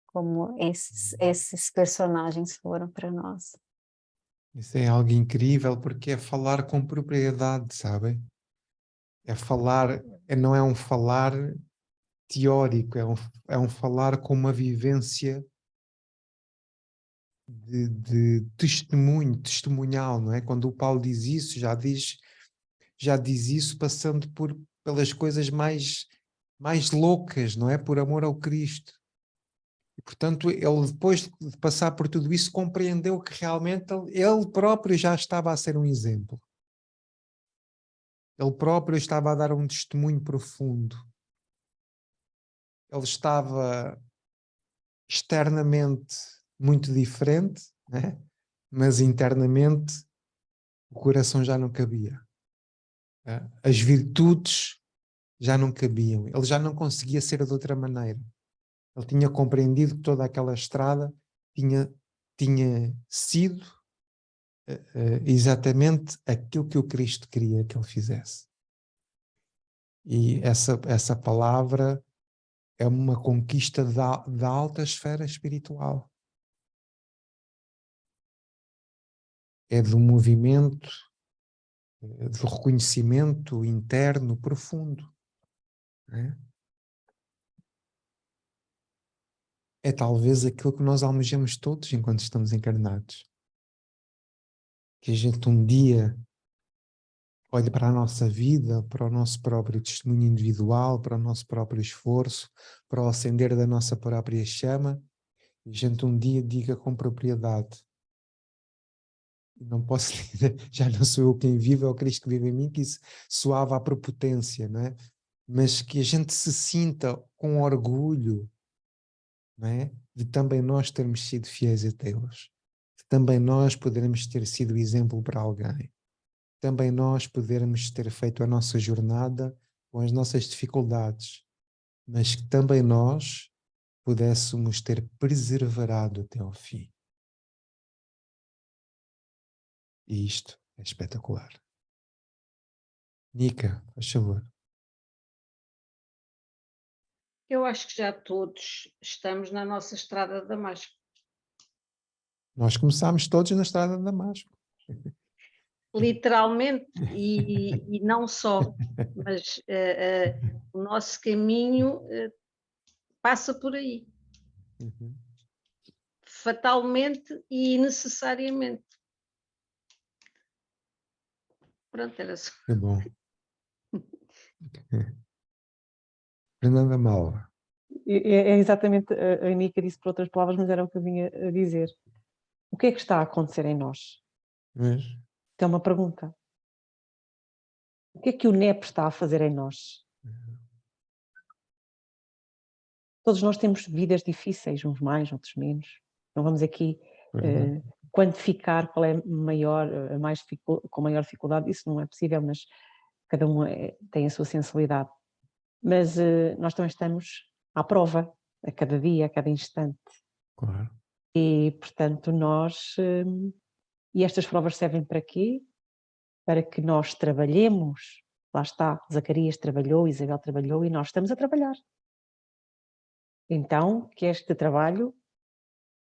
como esses personagens foram para nós. Isso é algo incrível, porque é falar com propriedade, sabem? É falar, não é um falar teórico, é um falar com uma vivência de testemunho, testemunhal, não é? Quando o Paulo diz isso, já diz isso passando pelas coisas mais loucas, não é? Por amor ao Cristo. E, portanto, ele depois de passar por tudo isso, compreendeu que realmente ele próprio já estava a ser um exemplo. Ele próprio estava a dar um testemunho profundo. Ele estava externamente muito diferente, né? Mas internamente o coração já não cabia. Né? As virtudes já não cabiam. Ele já não conseguia ser de outra maneira. Ele tinha compreendido que toda aquela estrada tinha sido exatamente aquilo que o Cristo queria que ele fizesse. E essa palavra é uma conquista da alta esfera espiritual. É do movimento, do reconhecimento interno profundo. Né? É talvez aquilo que nós almejamos todos enquanto estamos encarnados. Que a gente um dia olhe para a nossa vida, para o nosso próprio testemunho individual, para o nosso próprio esforço, para o acender da nossa própria chama, e a gente um dia diga com propriedade: não posso dizer, já não sou eu quem vive, é o Cristo que vive em mim, que isso soava à prepotência, não é? Mas que a gente se sinta com orgulho, não é? De também nós termos sido fiéis a Deus, de também nós podermos ter sido exemplo para alguém, também nós podermos ter feito a nossa jornada com as nossas dificuldades, mas que também nós pudéssemos ter perseverado até ao fim. E isto é espetacular. Nica, faz favor. Eu acho que já todos estamos na nossa estrada de Damasco. Nós começámos todos na estrada de Damasco. literalmente, e não só, mas o nosso caminho passa por aí, Uhum. fatalmente e necessariamente. Pronto, era só. Que bom. Fernanda Malva. É exatamente, a Anica disse por outras palavras, mas era o que eu vinha a dizer. O que é que está a acontecer em nós? Mas, Isto é uma pergunta. O que é que o NEP está a fazer em nós? Todos nós temos vidas difíceis, uns mais, outros menos. Não vamos aqui quantificar qual é maior, com maior dificuldade, isso não é possível, mas cada um tem a sua sensibilidade. Mas nós também estamos à prova, a cada dia, a cada instante. claro. E, portanto, e estas provas servem para quê? Para que nós trabalhemos. Lá está, Zacarias trabalhou, Isabel trabalhou e nós estamos a trabalhar. Então, que este trabalho,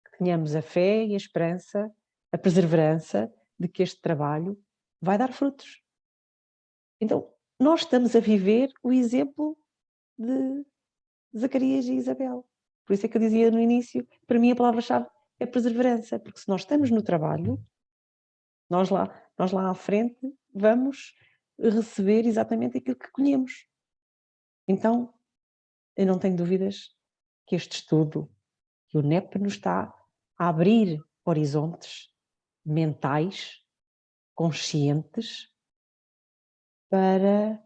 que tenhamos a fé e a esperança, a perseverança de que este trabalho vai dar frutos. Então, nós estamos a viver o exemplo de Zacarias e Isabel. Por isso é que eu dizia no início, para mim a palavra-chave é perseverança, porque se nós estamos no trabalho, nós lá à frente vamos receber exatamente aquilo que colhemos. Então, eu não tenho dúvidas que este estudo, que o NEP nos está a abrir horizontes mentais, conscientes, para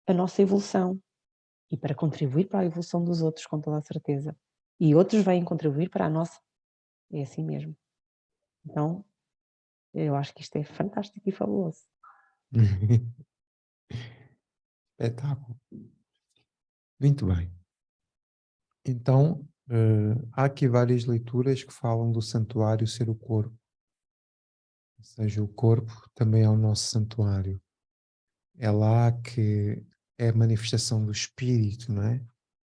a nossa evolução e para contribuir para a evolução dos outros, com toda a certeza. E outros vêm contribuir para a nossa. É assim mesmo. Então, eu acho que isto é fantástico e fabuloso. Espetáculo. Muito bem. Então, há aqui várias leituras que falam do santuário ser o corpo. Ou seja, o corpo também é o nosso santuário. É lá que é a manifestação do espírito, não é?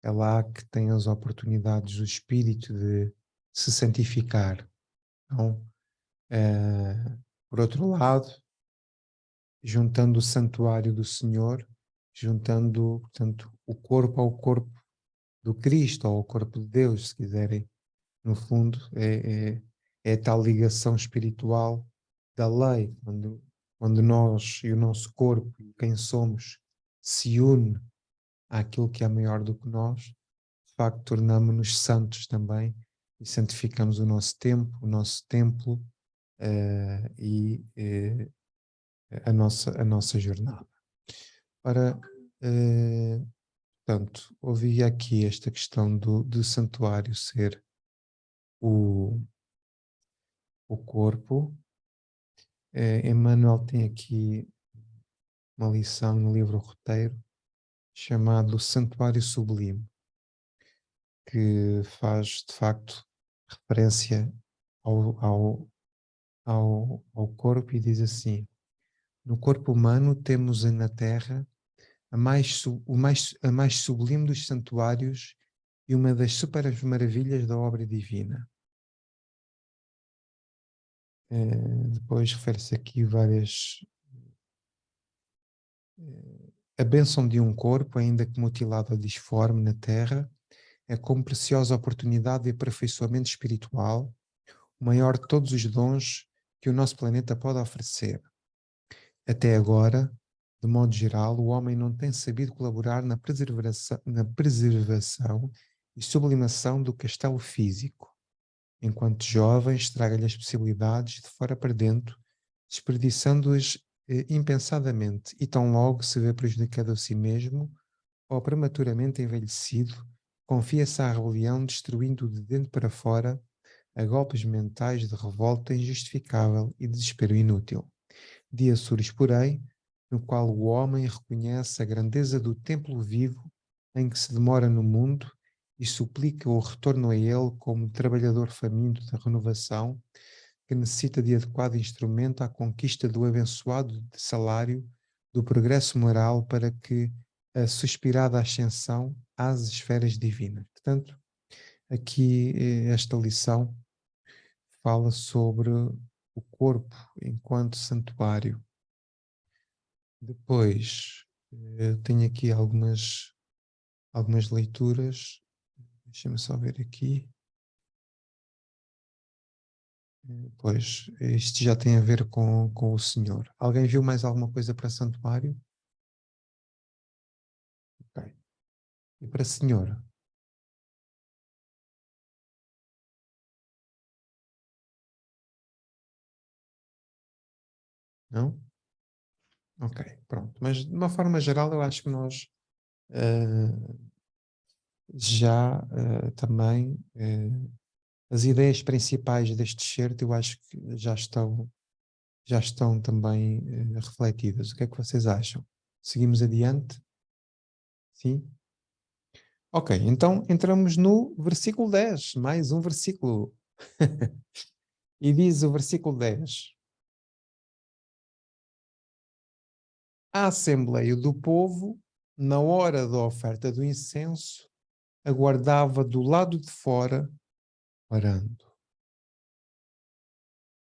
É lá que tem as oportunidades do espírito de se santificar. Então, por outro lado, juntando o santuário do Senhor, juntando, portanto, o corpo ao corpo do Cristo, ou ao corpo de Deus, se quiserem. No fundo, é tal ligação espiritual da lei, quando nós e o nosso corpo, quem somos, se une àquilo que é maior do que nós, de facto tornamos-nos santos também e santificamos o nosso templo e a nossa jornada. Ora, portanto, ouvi aqui esta questão do santuário ser o corpo. Emmanuel tem aqui uma lição no livro Roteiro chamado Santuário Sublime, que faz de facto referência ao corpo e diz assim: no corpo humano temos na Terra a mais sublime dos santuários e uma das super maravilhas da obra divina. Depois refere-se aqui várias. A bênção de um corpo, ainda que mutilado ou disforme na Terra, é como preciosa oportunidade de aperfeiçoamento espiritual, o maior de todos os dons que o nosso planeta pode oferecer. Até agora, de modo geral, o homem não tem sabido colaborar na preservação e sublimação do castelo físico. Enquanto jovem, estraga-lhe as possibilidades de fora para dentro, desperdiçando-as impensadamente, e tão logo se vê prejudicado a si mesmo ou prematuramente envelhecido, confia-se à rebelião, destruindo de dentro para fora a golpes mentais de revolta injustificável e desespero inútil. Dia surge, porém, no qual o homem reconhece a grandeza do templo vivo em que se demora no mundo e suplica o retorno a ele como trabalhador faminto da renovação que necessita de adequado instrumento à conquista do abençoado salário do progresso moral para que a suspirada ascensão às esferas divinas. Portanto, aqui esta lição fala sobre o corpo enquanto santuário. Depois, tenho aqui algumas leituras. Deixa-me só ver aqui. Pois, isto já tem a ver com o Senhor. Alguém viu mais alguma coisa para santuário? Ok. E para Senhor? Não? Ok, pronto. Mas de uma forma geral eu acho que nós já também as ideias principais deste excerto eu acho que já estão também refletidas. O que é que vocês acham? Seguimos adiante? Sim? Ok, então entramos no versículo 10, mais um versículo. E diz o versículo 10: A Assembleia do Povo, na hora da oferta do incenso, aguardava do lado de fora, orando.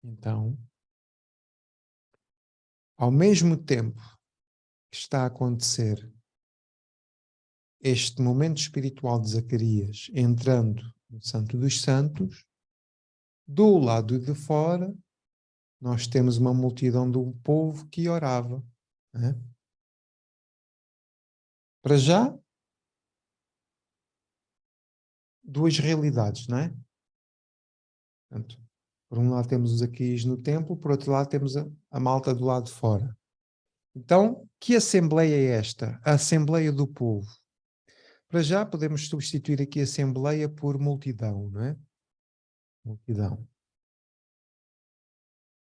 Então, ao mesmo tempo que está a acontecer este momento espiritual de Zacarias entrando no Santo dos Santos, do lado de fora, nós temos uma multidão do povo que orava. Né? Para já, duas realidades, não é? Portanto, por um lado temos os Zacarias no templo, por outro lado temos a malta do lado de fora. Então, que assembleia é esta? A Assembleia do Povo. Para já podemos substituir aqui a Assembleia por multidão, não é? Multidão.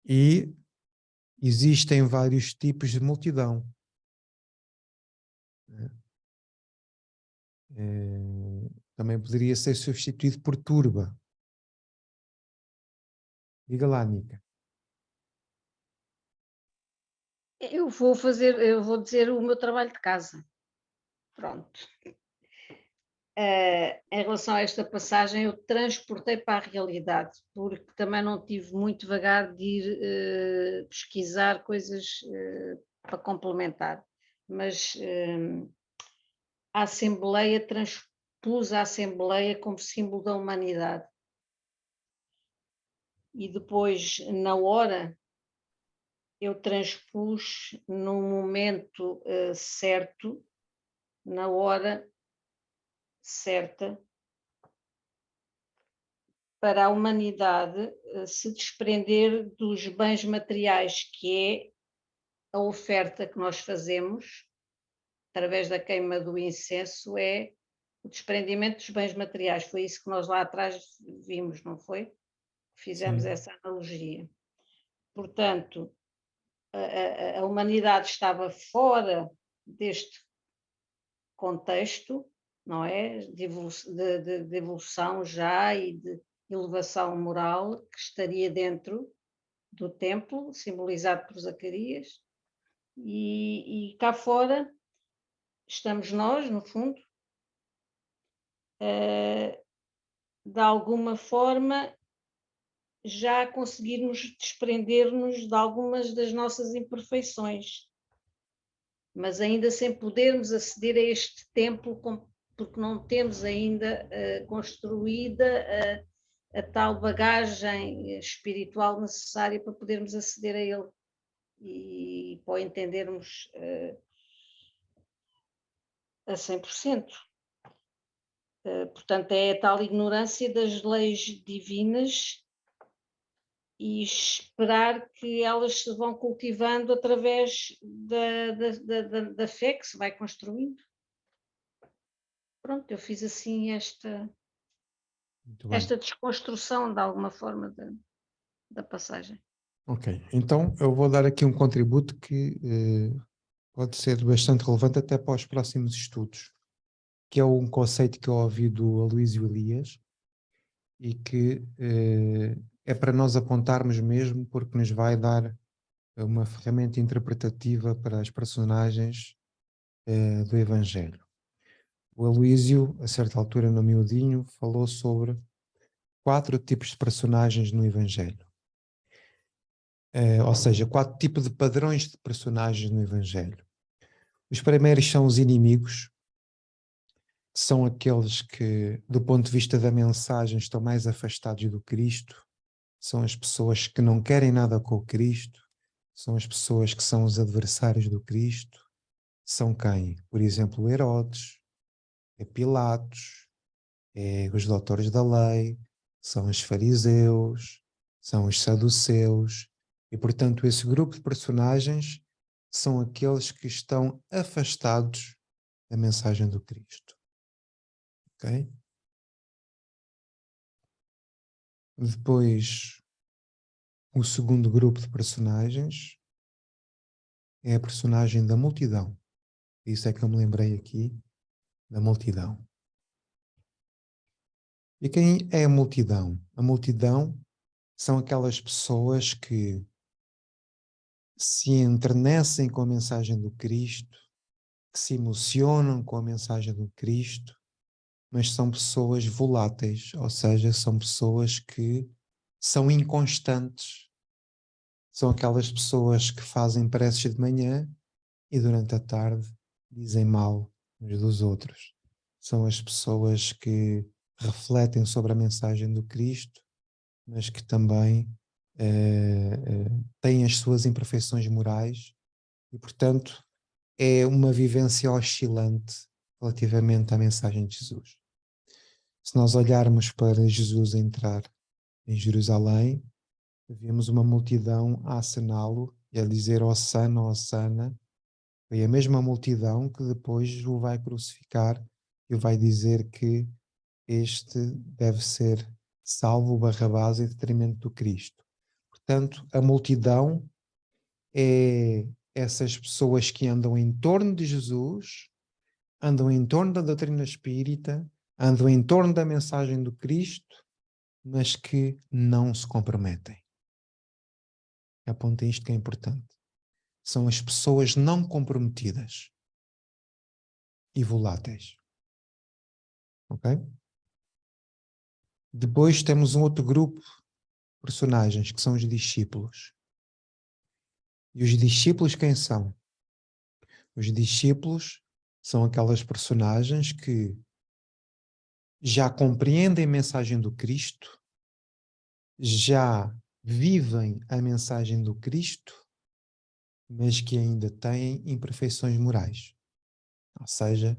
E existem vários tipos de multidão. Também poderia ser substituído por turba. Diga lá, Nica. Eu vou dizer o meu trabalho de casa. Pronto. Em relação a esta passagem, eu transportei para a realidade, porque também não tive muito vagar de ir pesquisar coisas para complementar. Mas a Assembleia transpus a Assembleia como símbolo da humanidade. E depois, na hora, eu transpus no momento certo, na hora certa, para a humanidade se desprender dos bens materiais, que é a oferta que nós fazemos, através da queima do incenso, é o desprendimento dos bens materiais. Foi isso que nós lá atrás vimos, não foi? Fizemos essa analogia. Portanto, a humanidade estava fora deste contexto, não é? De evolução já e de elevação moral, que estaria dentro do templo, simbolizado por Zacarias, e cá fora estamos nós, no fundo, de alguma forma já conseguirmos desprender-nos de algumas das nossas imperfeições, mas ainda sem podermos aceder a este templo, porque não temos ainda construída a tal bagagem espiritual necessária para podermos aceder a ele e para o entendermos a 100%. Portanto, é a tal ignorância das leis divinas e esperar que elas se vão cultivando através da fé que se vai construindo. Pronto, eu fiz assim esta desconstrução de alguma forma da passagem. Ok, então eu vou dar aqui um contributo que pode ser bastante relevante até para os próximos estudos, que é um conceito que eu ouvi do Aloísio Elias e que é para nós apontarmos mesmo, porque nos vai dar uma ferramenta interpretativa para as personagens do Evangelho. O Aloísio, a certa altura no miudinho, falou sobre 4 tipos de personagens no Evangelho. Ou seja, 4 tipos de padrões de personagens no Evangelho. Os primeiros são os inimigos, que são aqueles que, do ponto de vista da mensagem, estão mais afastados do Cristo, são as pessoas que não querem nada com o Cristo, são as pessoas que são os adversários do Cristo. São quem? Por exemplo, Herodes, Pilatos, os doutores da lei, são os fariseus, são os saduceus, e portanto esse grupo de personagens são aqueles que estão afastados da mensagem do Cristo. Ok? Depois, o segundo grupo de personagens é a personagem da multidão. Isso é que eu me lembrei aqui da multidão. E quem é a multidão? A multidão são aquelas pessoas que se enternecem com a mensagem do Cristo, que se emocionam com a mensagem do Cristo, mas são pessoas voláteis, ou seja, são pessoas que são inconstantes. São aquelas pessoas que fazem preces de manhã e durante a tarde dizem mal uns dos outros. São as pessoas que refletem sobre a mensagem do Cristo, mas que também têm as suas imperfeições morais e, portanto, é uma vivência oscilante relativamente à mensagem de Jesus. Se nós olharmos para Jesus entrar em Jerusalém, vemos uma multidão a acená-lo e a dizer Hossana, Hossana. Foi a mesma multidão que depois o vai crucificar e vai dizer que este deve ser salvo, Barrabás, em detrimento do Cristo. Portanto, a multidão é essas pessoas que andam em torno de Jesus, andam em torno da doutrina espírita, andam em torno da mensagem do Cristo, mas que não se comprometem. Apontem isto que é importante. São as pessoas não comprometidas e voláteis. Ok? Depois temos um outro grupo de personagens, que são os discípulos. E os discípulos quem são? Os discípulos são aquelas personagens que já compreendem a mensagem do Cristo, já vivem a mensagem do Cristo, mas que ainda têm imperfeições morais. Ou seja,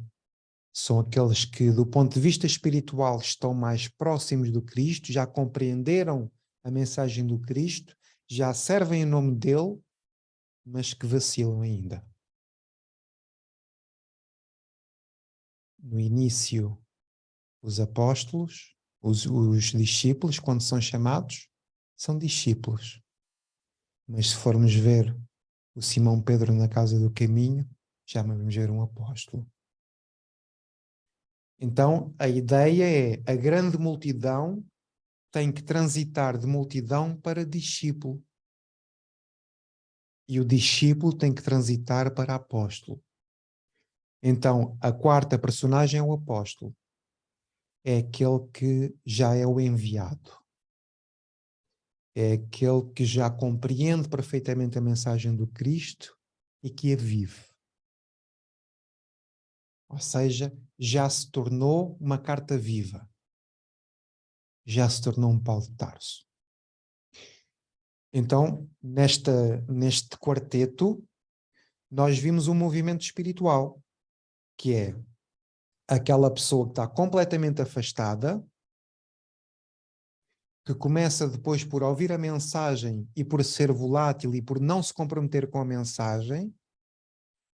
são aqueles que, do ponto de vista espiritual, estão mais próximos do Cristo, já compreenderam a mensagem do Cristo, já servem em nome dele, mas que vacilam ainda. No início, os apóstolos, os discípulos, quando são chamados, são discípulos. Mas se formos ver o Simão Pedro na casa do caminho, já vamos ver um apóstolo. Então, a ideia é, a grande multidão tem que transitar de multidão para discípulo. E o discípulo tem que transitar para apóstolo. Então, a quarta personagem é o apóstolo. É aquele que já é o enviado. É aquele que já compreende perfeitamente a mensagem do Cristo e que a vive. Ou seja, já se tornou uma carta viva. Já se tornou um Paulo de Tarso. Então, neste quarteto, nós vimos um movimento espiritual, que é aquela pessoa que está completamente afastada, que começa depois por ouvir a mensagem e por ser volátil e por não se comprometer com a mensagem,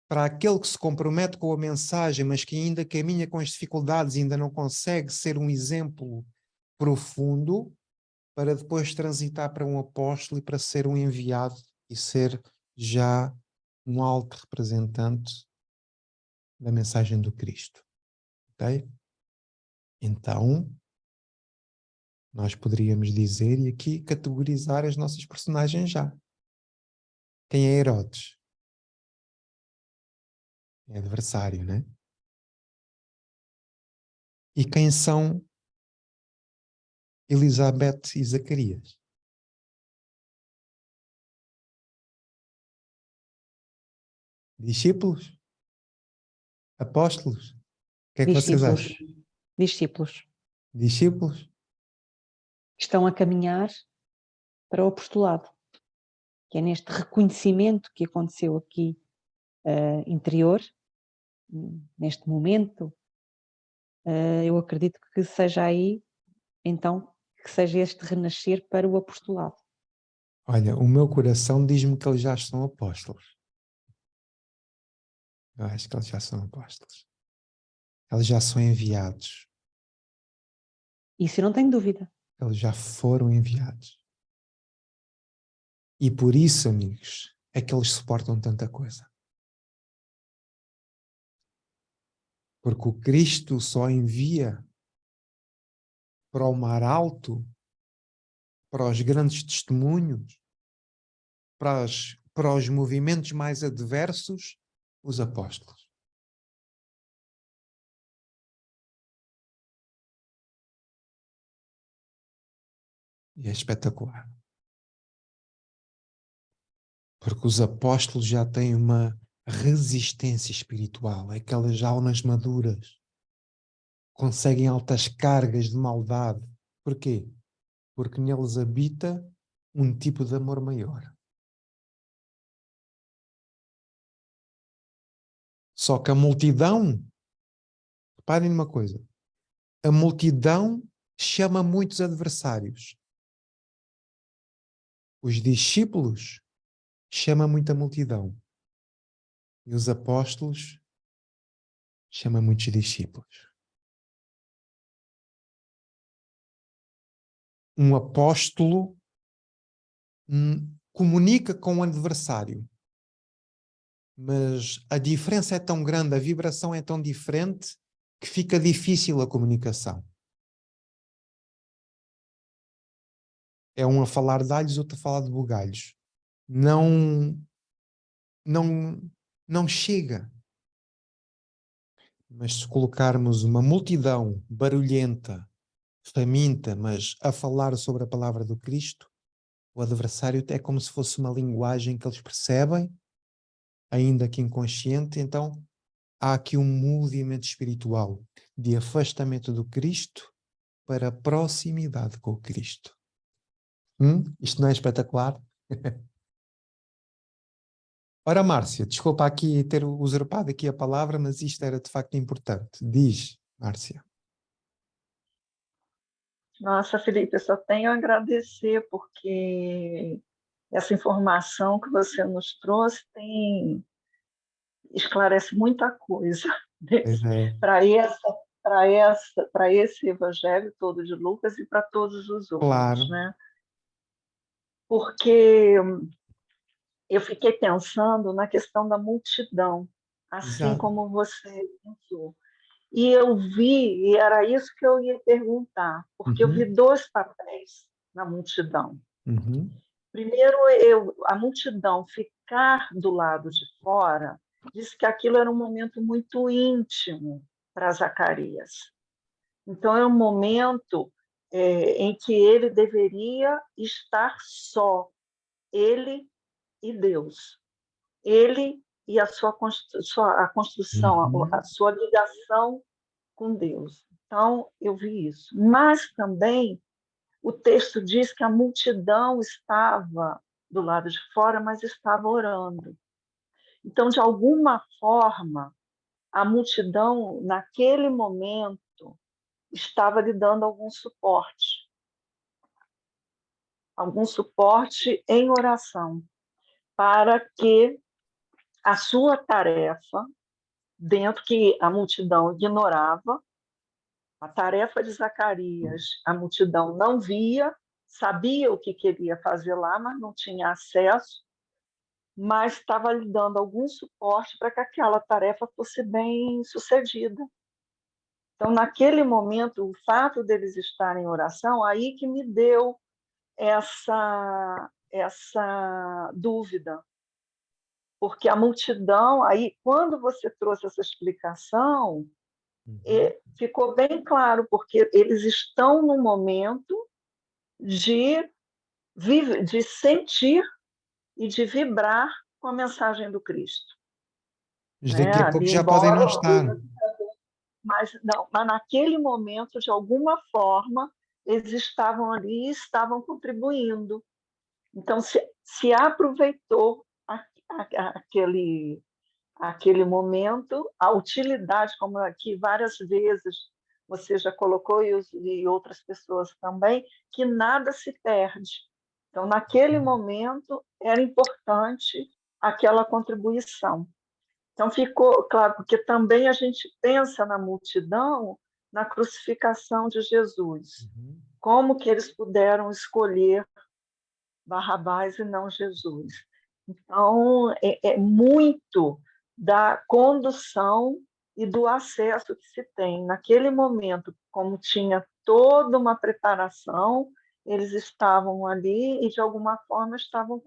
para aquele que se compromete com a mensagem, mas que ainda caminha com as dificuldades e ainda não consegue ser um exemplo profundo, para depois transitar para um apóstolo e para ser um enviado e ser já um alto representante da mensagem do Cristo. Ok? Então, nós poderíamos dizer e aqui categorizar as nossas personagens já. Quem é Herodes? É adversário, né? E quem são Elizabeth e Zacarias? Discípulos? Apóstolos? O que é que vocês Discípulos. acham? Discípulos. Discípulos? Estão a caminhar para o apostolado, que é neste reconhecimento que aconteceu aqui interior, neste momento, eu acredito que seja aí, então, que seja este renascer para o apostolado. Olha, o meu coração diz-me que eles já são apóstolos. Eu acho que eles já são apóstolos. Eles já são enviados. Isso eu não tenho dúvida. Eles já foram enviados. E por isso, amigos, é que eles suportam tanta coisa. Porque o Cristo só envia para o mar alto, para os grandes testemunhos, para os movimentos mais adversos, os apóstolos. E é espetacular. Porque os apóstolos já têm uma resistência espiritual, aquelas almas maduras, conseguem altas cargas de maldade. Porquê? Porque neles habita um tipo de amor maior. Só que a multidão, reparem numa coisa, a multidão chama muitos adversários. Os discípulos chamam muita multidão. E os apóstolos chamam muitos discípulos. Um apóstolo comunica com o adversário, mas a diferença é tão grande, a vibração é tão diferente que fica difícil a comunicação. É um a falar de alhos, outro a falar de bugalhos. Não chega. Mas se colocarmos uma multidão barulhenta, faminta, mas a falar sobre a palavra do Cristo, o adversário é como se fosse uma linguagem que eles percebem, ainda que inconsciente. Então há aqui um movimento espiritual de afastamento do Cristo para proximidade com o Cristo. Isto não é espetacular? Ora, Márcia, desculpa aqui ter usurpado aqui a palavra, mas isto era de facto importante. Diz, Márcia. Nossa, Felipe, eu só tenho a agradecer, porque essa informação que você nos trouxe esclarece muita coisa para esse evangelho todo de Lucas e para todos os outros, Claro. né? Porque eu fiquei pensando na questão da multidão, assim Exato. como você pensou. E eu vi, e era isso que eu ia perguntar, porque eu vi dois papéis na multidão. Primeiro, a multidão ficar do lado de fora, disse que aquilo era um momento muito íntimo para Zacarias. Então, é um momento em que ele deveria estar só, ele e Deus. Ele e a sua construção, a sua ligação com Deus. Então, eu vi isso. Mas também o texto diz que a multidão estava do lado de fora, mas estava orando. Então, de alguma forma, a multidão, naquele momento, estava lhe dando algum suporte em oração, para que a sua tarefa, dentro que a multidão ignorava, a tarefa de Zacarias, a multidão não via, sabia o que queria fazer lá, mas não tinha acesso, mas estava lhe dando algum suporte para que aquela tarefa fosse bem sucedida. Então, naquele momento, o fato deles estarem em oração, aí que me deu essa dúvida. Porque a multidão, aí, quando você trouxe essa explicação, ficou bem claro, porque eles estão no momento de sentir e de vibrar com a mensagem do Cristo. Mas né? daqui a pouco Ali, já podem não embora estar. mas não, mas naquele momento, de alguma forma, eles estavam ali e estavam contribuindo. Então, se aproveitou aquele momento, a utilidade, como aqui várias vezes você já colocou, e outras pessoas também, que nada se perde. Então, naquele momento, era importante aquela contribuição. Então, ficou claro, porque também a gente pensa na multidão, na crucificação de Jesus. Como que eles puderam escolher Barrabás e não Jesus? Então, é muito da condução e do acesso que se tem. Naquele momento, como tinha toda uma preparação, eles estavam ali e, de alguma forma, estavam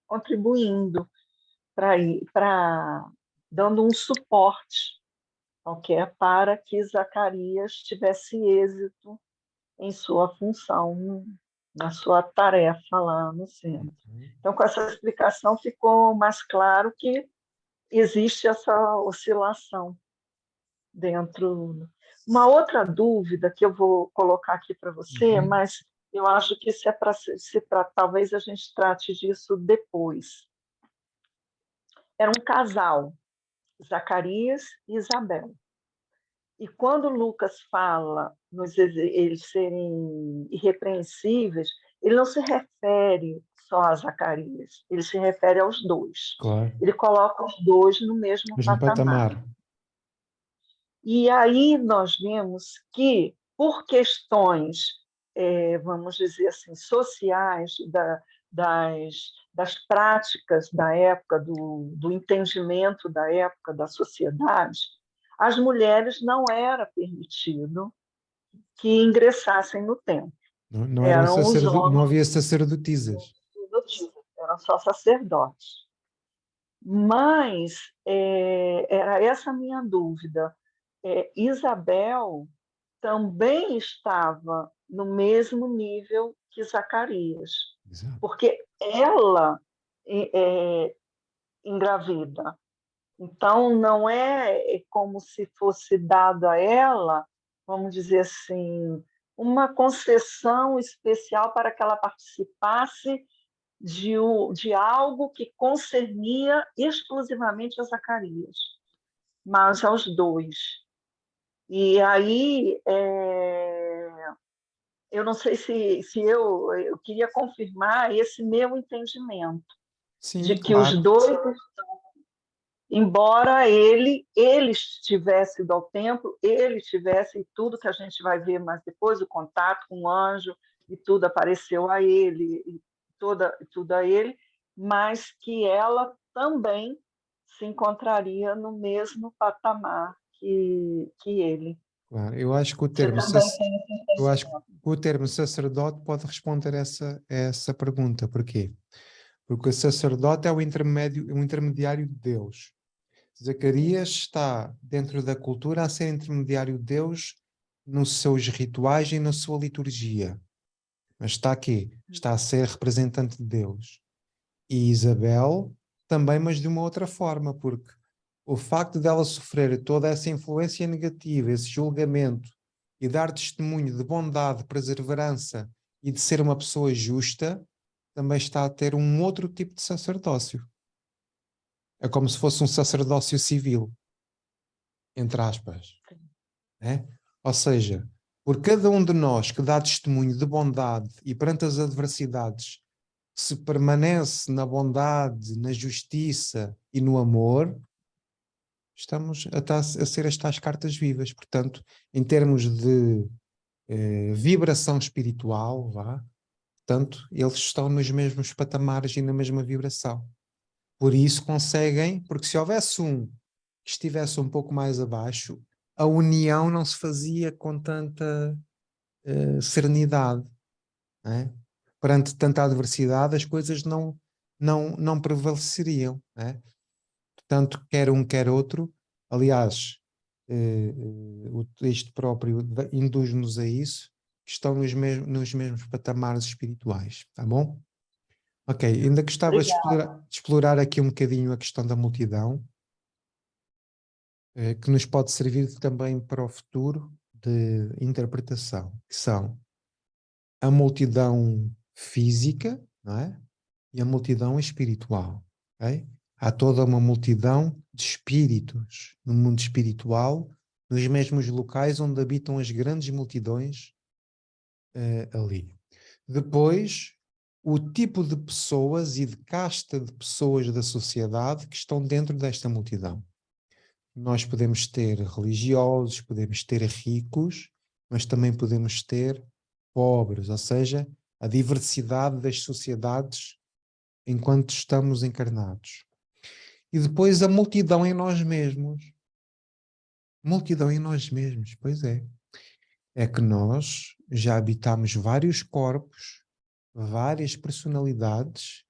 contribuindo para dando um suporte, okay, para que Zacarias tivesse êxito em sua função, na sua tarefa lá no centro. Então, com essa explicação, ficou mais claro que existe essa oscilação dentro. Uma outra dúvida que eu vou colocar aqui para você, mas eu acho que isso é para se tratar, talvez a gente trate disso depois. Era um casal, Zacarias e Isabel. E quando Lucas fala eles serem irrepreensíveis, ele não se refere só a Zacarias, ele se refere aos dois. Claro. Ele coloca os dois no mesmo patamar. E aí nós vemos que, por questões, vamos dizer assim, sociais, das práticas da época, do entendimento da época da sociedade, as mulheres não era permitido que ingressassem no templo. Não, Eram os homens, não havia sacerdotisas. eram só sacerdotes. Mas era essa a minha dúvida. Isabel também estava no mesmo nível que Zacarias, Exato. porque ela engravida. Então, não é como se fosse dado a ela, vamos dizer assim, uma concessão especial para que ela participasse de algo que concernia exclusivamente a Zacarias, mas aos dois. E aí, eu não sei se eu queria confirmar esse meu entendimento, Sim, de que claro. os dois, embora ele tivesse ido ao templo, ele tivesse tudo que a gente vai ver mais depois, o contato com o anjo, e tudo apareceu a ele, e tudo a ele, mas que ela também se encontraria no mesmo patamar que ele. Claro. Eu acho que o termo sacerdote pode responder essa pergunta. Porquê? Porque o sacerdote é um intermediário de Deus. Zacarias está dentro da cultura a ser intermediário de Deus nos seus rituais e na sua liturgia. Mas está aqui, está a ser representante de Deus. E Isabel também, mas de uma outra forma, porque o facto dela sofrer toda essa influência negativa, esse julgamento, e dar testemunho de bondade, perseverança e de ser uma pessoa justa, também está a ter um outro tipo de sacerdócio. É como se fosse um sacerdócio civil, entre aspas. É? Ou seja, por cada um de nós que dá testemunho de bondade e perante as adversidades se permanece na bondade, na justiça e no amor, estamos a ser as tais cartas vivas. Portanto, em termos de vibração espiritual, portanto, eles estão nos mesmos patamares e na mesma vibração. Por isso conseguem, porque se houvesse um que estivesse um pouco mais abaixo, a união não se fazia com tanta serenidade, não é? Perante tanta adversidade, as coisas não prevaleceriam, não é? Portanto, quer um, quer outro. Aliás, o texto próprio induz-nos a isso, que estão nos mesmos patamares espirituais, tá bom? Ok, ainda gostava de explorar aqui um bocadinho a questão da multidão. que nos pode servir também para o futuro de interpretação, que são a multidão física, não é? E a multidão espiritual. Okay? Há toda uma multidão de espíritos no mundo espiritual, nos mesmos locais onde habitam as grandes multidões ali. Depois, o tipo de pessoas e de casta de pessoas da sociedade que estão dentro desta multidão. Nós podemos ter religiosos, podemos ter ricos, mas também podemos ter pobres, ou seja, a diversidade das sociedades enquanto estamos encarnados. E depois a multidão em nós mesmos. Multidão em nós mesmos, pois é. É que nós já habitamos vários corpos, várias personalidades,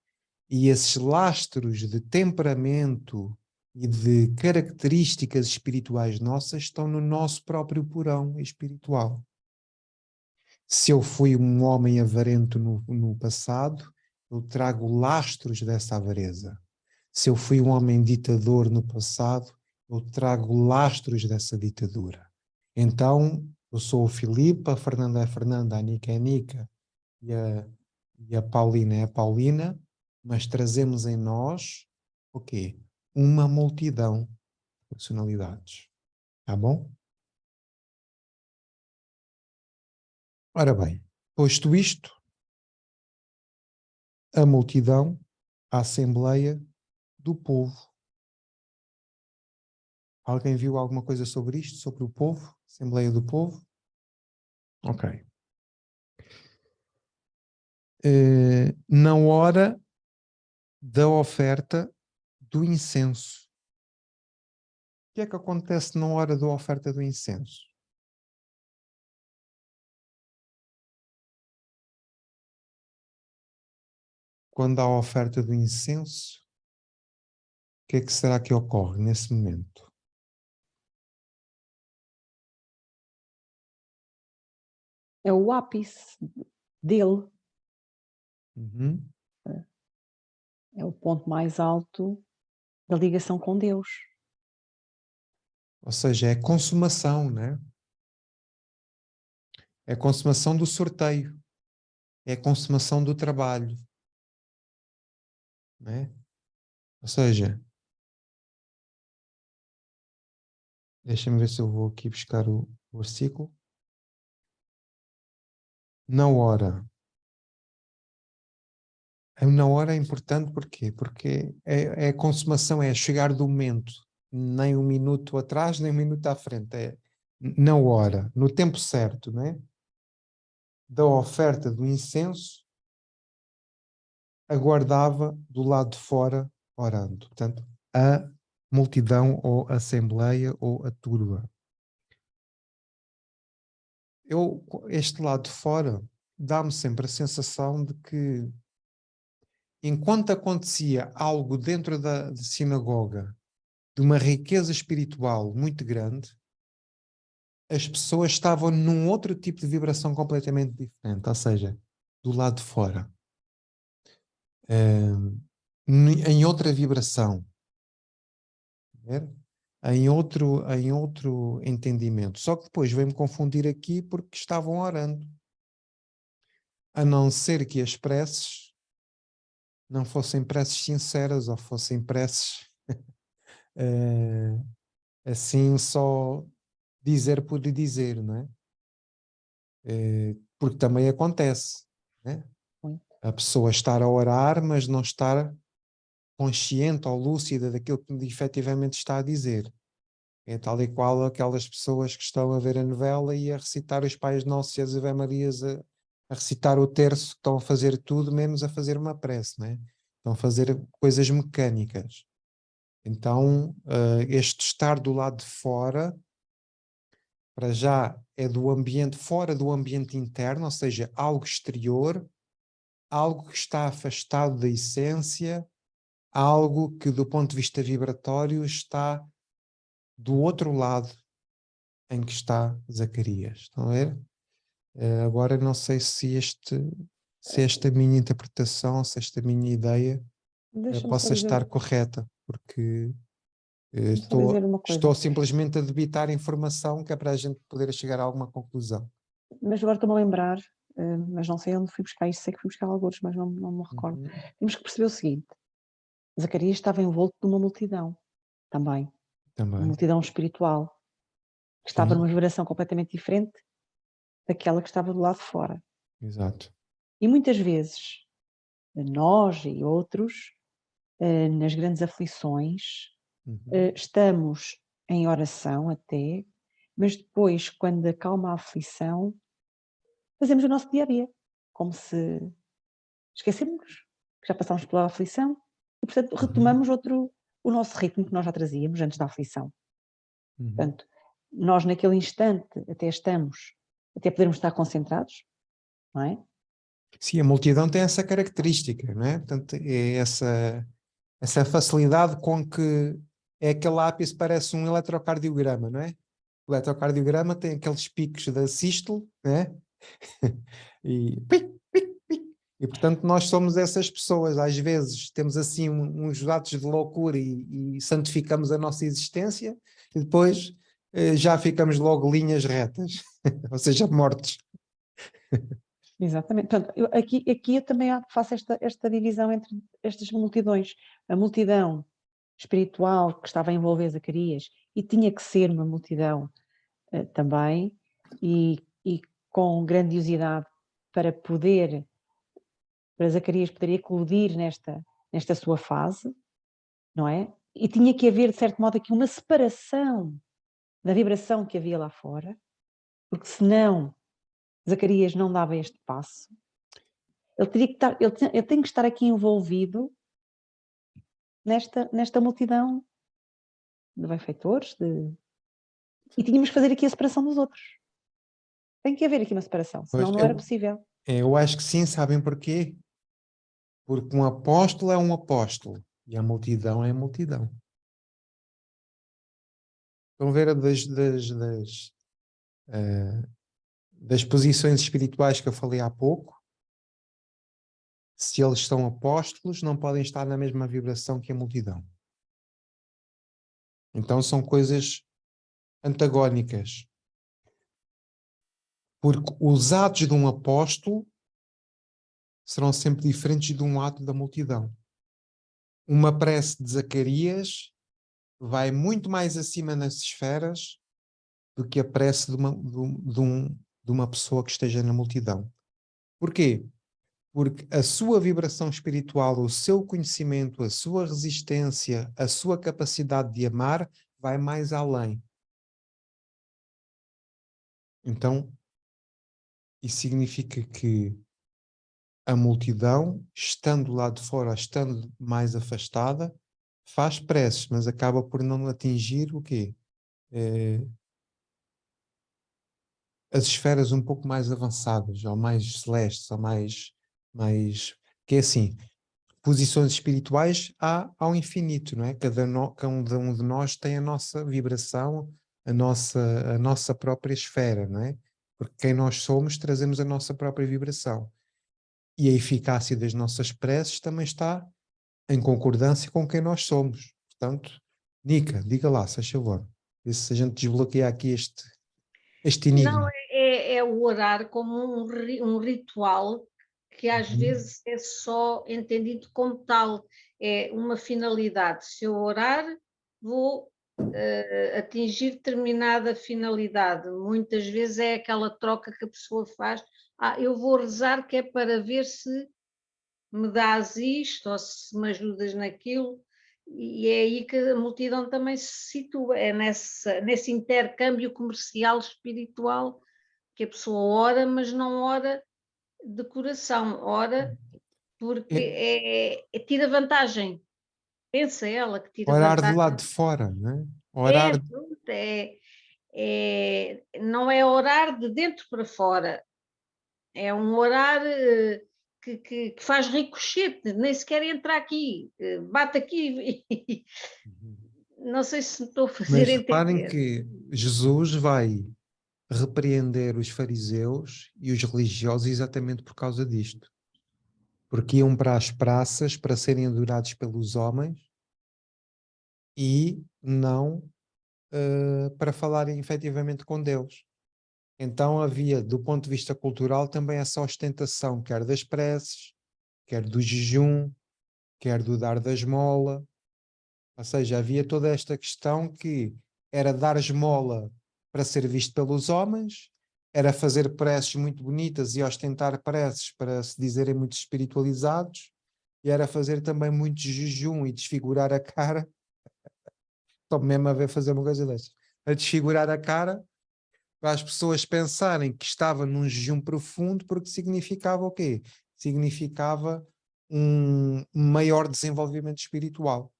e esses lastros de temperamento e de características espirituais nossas estão no nosso próprio porão espiritual. Se eu fui um homem avarento no passado, eu trago lastros dessa avareza. Se eu fui um homem ditador no passado, eu trago lastros dessa ditadura. Então, eu sou o Filipe, a Fernanda é a Fernanda, a Nica é a Nica e a Paulina é a Paulina, mas trazemos em nós o quê? Uma multidão de personalidades. Tá bom? Ora bem, posto isto, a multidão, a assembleia do povo. Alguém viu alguma coisa sobre isto? Sobre o povo? Assembleia do povo? Ok. Na hora da oferta do incenso. O que é que acontece na hora da oferta do incenso? Quando há a oferta do incenso, o que é que será que ocorre nesse momento? É o ápice dele. Uhum. É o ponto mais alto da ligação com Deus. Ou seja, é a consumação, né? É a consumação do sorteio. É a consumação do trabalho. Né? Ou seja, deixa-me ver se eu vou aqui buscar o versículo. Na hora. Na hora é importante porquê? Porque é a consumação, é chegar do momento. Nem um minuto atrás, nem um minuto à frente. É na hora, no tempo certo, né? Da oferta do incenso, aguardava do lado de fora orando. Portanto, a multidão ou a assembleia ou a turba. Este lado de fora dá-me sempre a sensação de que enquanto acontecia algo dentro da sinagoga de uma riqueza espiritual muito grande, as pessoas estavam num outro tipo de vibração completamente diferente, ou seja, do lado de fora. Em outra vibração. Em outro entendimento. Só que depois veio-me confundir aqui porque estavam orando. A não ser que as preces não fossem preces sinceras ou fossem preces assim só dizer por dizer, não é? Porque também acontece, né? A pessoa estar a orar, mas não estar consciente ou lúcida daquilo que efetivamente está a dizer. É tal e qual aquelas pessoas que estão a ver a novela e a recitar os Pais Nossos e as Ave Marias, a recitar o terço, estão a fazer tudo menos a fazer uma prece, né? Estão a fazer coisas mecânicas. Então, este estar do lado de fora, para já é do ambiente, fora do ambiente interno, ou seja, algo exterior, algo que está afastado da essência, algo que do ponto de vista vibratório está do outro lado em que está Zacarias. Estão a ver? Agora não sei se esta minha interpretação, se esta minha ideia Deixa-me só possa dizer, estar correta, porque Só dizer uma coisa. Estou simplesmente a debitar informação que é para a gente poder chegar a alguma conclusão. Mas agora estou-me a lembrar, mas não sei onde fui buscar isto, sei que fui buscar alguns, mas não me recordo. Temos que perceber o seguinte, Zacarias estava envolto numa multidão, também. Uma multidão espiritual, que estava numa vibração completamente diferente daquela que estava do lado de fora. Exato. E muitas vezes, nós e outros, nas grandes aflições, estamos em oração até, mas depois, quando acalma a aflição, fazemos o nosso dia-a-dia, como se esquecemos que já passámos pela aflição e, portanto, retomamos o nosso ritmo que nós já trazíamos antes da aflição. Portanto, nós naquele instante até podemos estar concentrados, não é? Sim, a multidão tem essa característica, não é? Portanto, é essa facilidade com que é aquele ápice, parece um eletrocardiograma, não é? O eletrocardiograma tem aqueles picos da sístole, não é? E portanto nós somos essas pessoas, às vezes temos assim uns atos de loucura e santificamos a nossa existência e depois já ficamos logo linhas retas, ou seja, mortos. Exatamente. Portanto, aqui eu também faço esta divisão entre estas multidões. A multidão espiritual que estava a envolver Zacarias e tinha que ser uma multidão também e com grandiosidade para Zacarias poder eclodir nesta sua fase, não é? E tinha que haver, de certo modo, aqui uma separação da vibração que havia lá fora, porque senão Zacarias não dava este passo. Ele tem que estar aqui envolvido nesta multidão de benfeitores, e tínhamos que fazer aqui a separação dos outros. Tem que haver aqui uma separação, senão não era possível. Eu acho que sim, sabem porquê? Porque um apóstolo é um apóstolo e a multidão é a multidão. Estão a ver das posições espirituais que eu falei há pouco? Se eles são apóstolos, não podem estar na mesma vibração que a multidão. Então são coisas antagónicas. Porque os atos de um apóstolo serão sempre diferentes de um ato da multidão. Uma prece de Zacarias vai muito mais acima nas esferas do que a prece de uma pessoa que esteja na multidão. Porquê? Porque a sua vibração espiritual, o seu conhecimento, a sua resistência, a sua capacidade de amar vai mais além. Então, isso significa que a multidão, estando lá de fora, estando mais afastada, faz preces, mas acaba por não atingir o quê? As esferas um pouco mais avançadas, ou mais celestes, ou mais que é assim, posições espirituais há ao infinito, não é? Cada um de nós tem a nossa vibração, a nossa própria esfera, não é? Porque quem nós somos, trazemos a nossa própria vibração. E a eficácia das nossas preces também está em concordância com quem nós somos. Portanto, Nica, diga lá, se faz favor, se a gente desbloqueia aqui este enigma. Não, é o orar como um ritual que às vezes é só entendido como tal, é uma finalidade. Se eu orar, vou atingir determinada finalidade. Muitas vezes é aquela troca que a pessoa faz. Eu vou rezar que é para ver se me dás isto ou se me ajudas naquilo. E é aí que a multidão também se situa, é nesse intercâmbio comercial espiritual que a pessoa ora, mas não ora de coração, ora porque tira vantagem. Pensa ela que tira Orar vantagem. do lado de fora, não é? Orar... não é orar de dentro para fora, é um orar que faz ricochete, nem sequer entra aqui, bate aqui. Não sei se estou a fazer Mas entender. reparem que Jesus vai repreender os fariseus e os religiosos exatamente por causa disto. Porque iam para as praças para serem adorados pelos homens e não para falarem efetivamente com Deus. Então havia, do ponto de vista cultural, também essa ostentação, quer das preces, quer do jejum, quer do dar da esmola. Ou seja, havia toda esta questão que era dar esmola para ser visto pelos homens, era fazer preces muito bonitas e ostentar preces para se dizerem muito espiritualizados, e era fazer também muito jejum e desfigurar a cara. Estou mesmo a ver fazer uma coisa destas. A desfigurar a cara para as pessoas pensarem que estava num jejum profundo, porque significava o quê? Significava um maior desenvolvimento espiritual.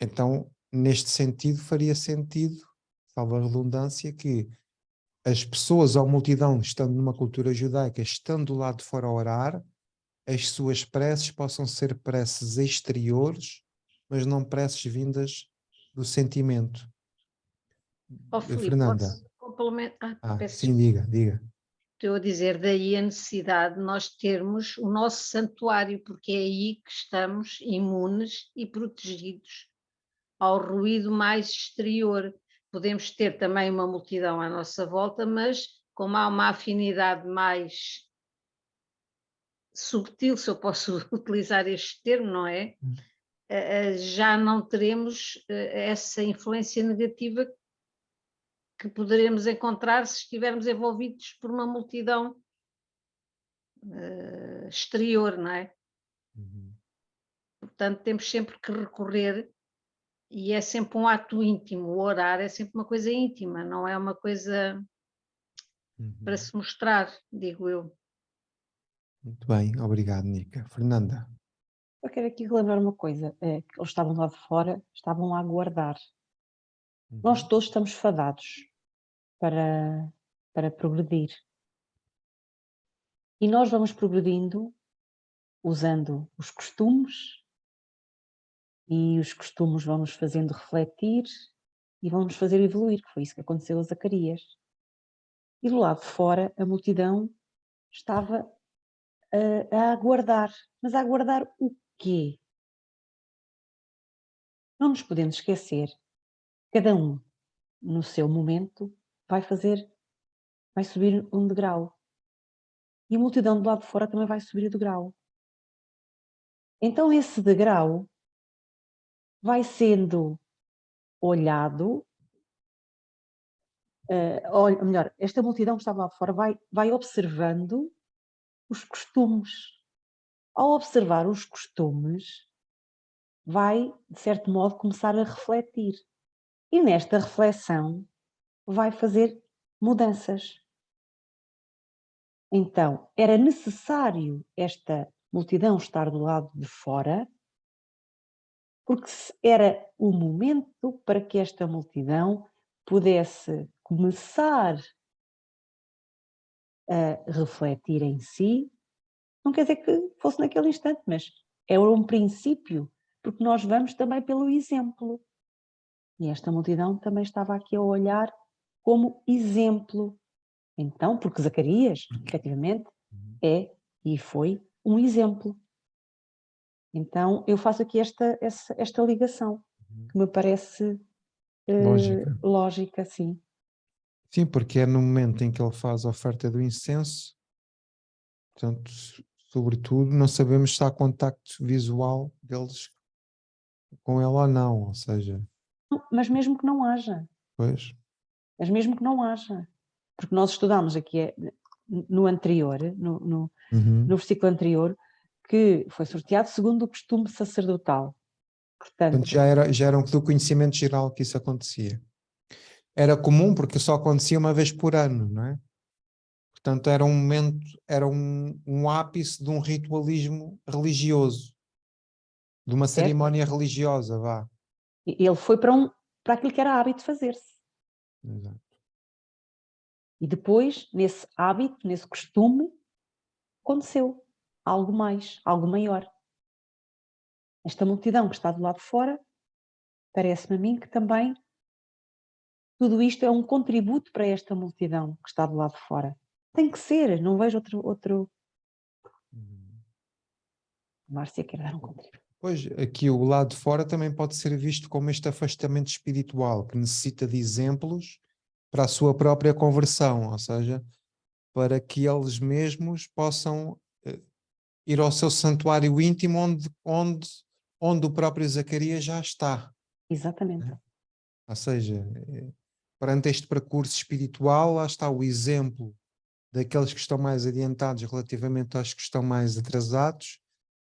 Então, neste sentido, faria sentido, salvo a redundância, que as pessoas ou multidão, estando numa cultura judaica, estando do lado de fora a orar, as suas preces possam ser preces exteriores, mas não preces vindas do sentimento. Filipe, Fernanda. posso complementar? Peço Sim, diga. Estou a dizer, daí a necessidade de nós termos o nosso santuário, porque é aí que estamos imunes e protegidos ao ruído mais exterior. Podemos ter também uma multidão à nossa volta, mas como há uma afinidade mais subtil, se eu posso utilizar este termo, não é? Já não teremos essa influência negativa que poderemos encontrar se estivermos envolvidos por uma multidão exterior, não é? Portanto, temos sempre que recorrer, e é sempre um ato íntimo. O orar é sempre uma coisa íntima, não é uma coisa para se mostrar, digo eu. Muito bem, obrigado, Nica. Fernanda. Eu quero aqui relembrar uma coisa, que eles estavam lá de fora, estavam a aguardar. Nós todos estamos fadados para progredir. E nós vamos progredindo usando os costumes, e os costumes vão nos fazendo refletir e vão nos fazer evoluir, que foi isso que aconteceu a Zacarias. E do lado de fora, a multidão estava a aguardar. Mas a aguardar o quê? Não nos podemos esquecer. Cada um, no seu momento, vai subir um degrau. E a multidão do lado de fora também vai subir o degrau. Então esse degrau vai sendo olhado, melhor, esta multidão que estava lá de fora vai observando os costumes. Ao observar os costumes, vai, de certo modo, começar a refletir. E nesta reflexão vai fazer mudanças. Então, era necessário esta multidão estar do lado de fora, porque era o momento para que esta multidão pudesse começar a refletir em si. Não quer dizer que fosse naquele instante, mas era um princípio, porque nós vamos também pelo exemplo. E esta multidão também estava aqui a olhar como exemplo. Então, porque Zacarias, efetivamente, é e foi um exemplo. Então, eu faço aqui esta ligação, que me parece lógica, sim. Sim, porque é no momento em que ele faz a oferta do incenso, portanto, sobretudo, não sabemos se há contacto visual deles com ele ou não, ou seja... Mas mesmo que não haja. Pois. Mas mesmo que não haja. Porque nós estudamos aqui no anterior, no versículo anterior, que foi sorteado segundo o costume sacerdotal. Portanto, já era do conhecimento geral que isso acontecia. Era comum porque só acontecia uma vez por ano, não é? Portanto, era um momento, era um ápice de um ritualismo religioso, de uma cerimónia religiosa, vá. Ele foi para aquilo que era hábito fazer-se. Exato. E depois, nesse hábito, nesse costume, aconteceu algo mais, algo maior. Esta multidão que está do lado de fora, parece-me a mim que também tudo isto é um contributo para esta multidão que está do lado de fora. Tem que ser, não vejo outro... Márcia quer dar um contributo. Pois, aqui o lado de fora também pode ser visto como este afastamento espiritual, que necessita de exemplos para a sua própria conversão, ou seja, para que eles mesmos possam ir ao seu santuário íntimo onde o próprio Zacarias já está. Exatamente. Né? Ou seja, perante este percurso espiritual, lá está o exemplo daqueles que estão mais adiantados relativamente aos que estão mais atrasados,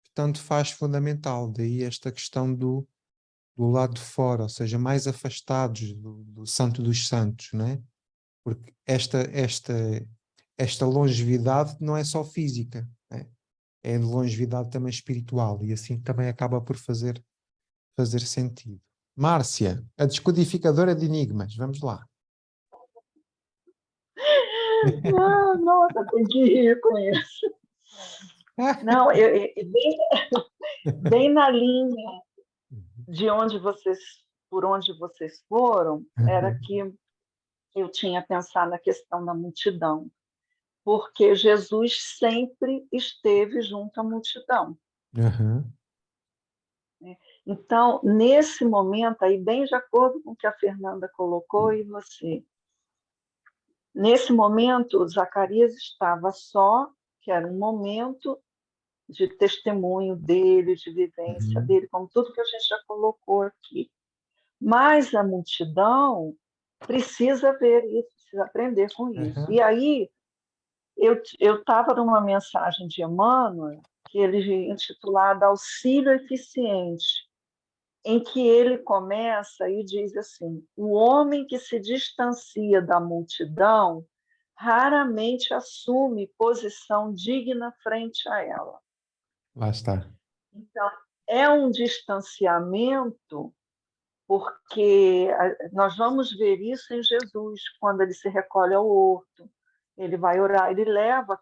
portanto faz fundamental, daí esta questão do lado de fora, ou seja, mais afastados do Santo dos Santos, não é? Porque esta longevidade não é só física, né? É longevidade também espiritual, e assim também acaba por fazer sentido. Márcia, a descodificadora de enigmas, vamos lá. Ah, nossa, tem que rir com isso. Não, bem na linha de por onde vocês foram, era que eu tinha pensado na questão da multidão, porque Jesus sempre esteve junto à multidão. Uhum. Então, nesse momento, aí bem de acordo com o que a Fernanda colocou e você, nesse momento, Zacarias estava só, que era um momento de testemunho dele, de vivência dele, como tudo que a gente já colocou aqui. Mas a multidão precisa ver isso, precisa aprender com isso. E aí, eu estava numa mensagem de Emmanuel, que ele intitulada Auxílio Eficiente, em que ele começa e diz assim: o homem que se distancia da multidão raramente assume posição digna frente a ela. Lá está. Então, é um distanciamento, porque nós vamos ver isso em Jesus, quando ele se recolhe ao horto, ele vai orar, ele leva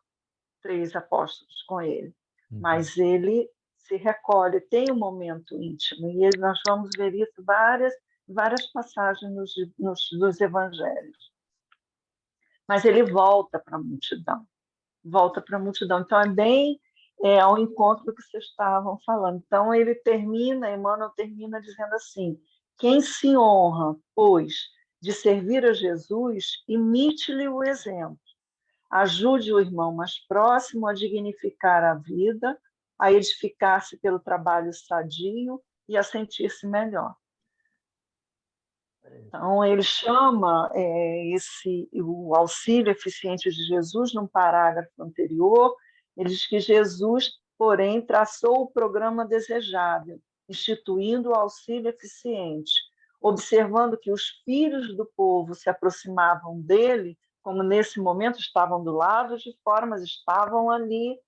3 apóstolos com ele, mas ele se recolhe, tem um momento íntimo, e nós vamos ver isso várias passagens nos evangelhos. Mas ele volta para a multidão, Então, é bem ao encontro do que vocês estavam falando. Então, Emmanuel termina dizendo assim: quem se honra, pois, de servir a Jesus, imite-lhe o exemplo. Ajude o irmão mais próximo a dignificar a vida, a edificar-se pelo trabalho sadio e a sentir-se melhor. Então, ele chama o auxílio eficiente de Jesus num parágrafo anterior. Ele diz que Jesus, porém, traçou o programa desejável, instituindo o auxílio eficiente, observando que os filhos do povo se aproximavam dele, como nesse momento estavam do lado de fora, mas estavam ali,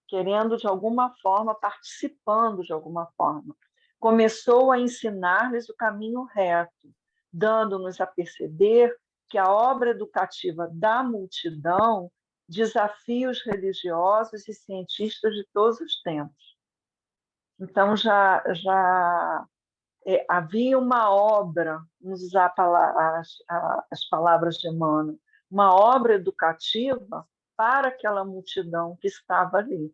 querendo de alguma forma, participando de alguma forma. Começou a ensinar-lhes o caminho reto, dando-nos a perceber que a obra educativa da multidão desafia os religiosos e cientistas de todos os tempos. Então, já havia uma obra, vamos usar as palavras de Emmanuel, uma obra educativa para aquela multidão que estava ali,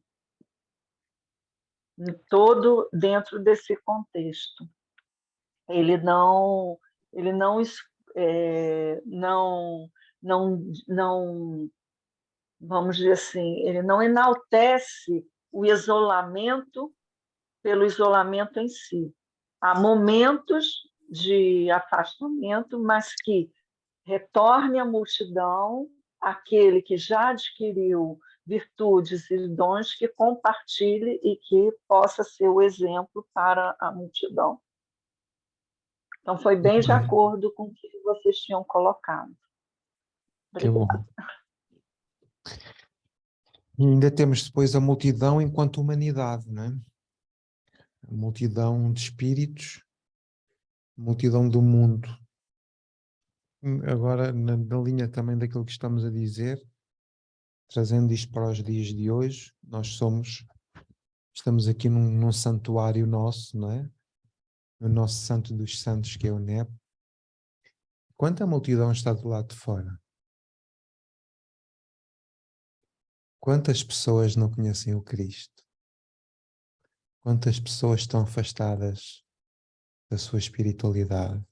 todo dentro desse contexto. Ele não vamos dizer assim, ele não enaltece o isolamento pelo isolamento em si. Há momentos de afastamento, mas que retorne à multidão aquele que já adquiriu virtudes e dons, que compartilhe e que possa ser o exemplo para a multidão. Então, foi bem de acordo com o que vocês tinham colocado. Que bom. E ainda temos depois a multidão enquanto humanidade, não é? A multidão de espíritos, a multidão do mundo. Agora, na linha também daquilo que estamos a dizer, trazendo isto para os dias de hoje, estamos aqui num santuário nosso, não é? O nosso santo dos santos, que é o NEP. Quanta multidão está do lado de fora? Quantas pessoas não conhecem o Cristo? Quantas pessoas estão afastadas da sua espiritualidade?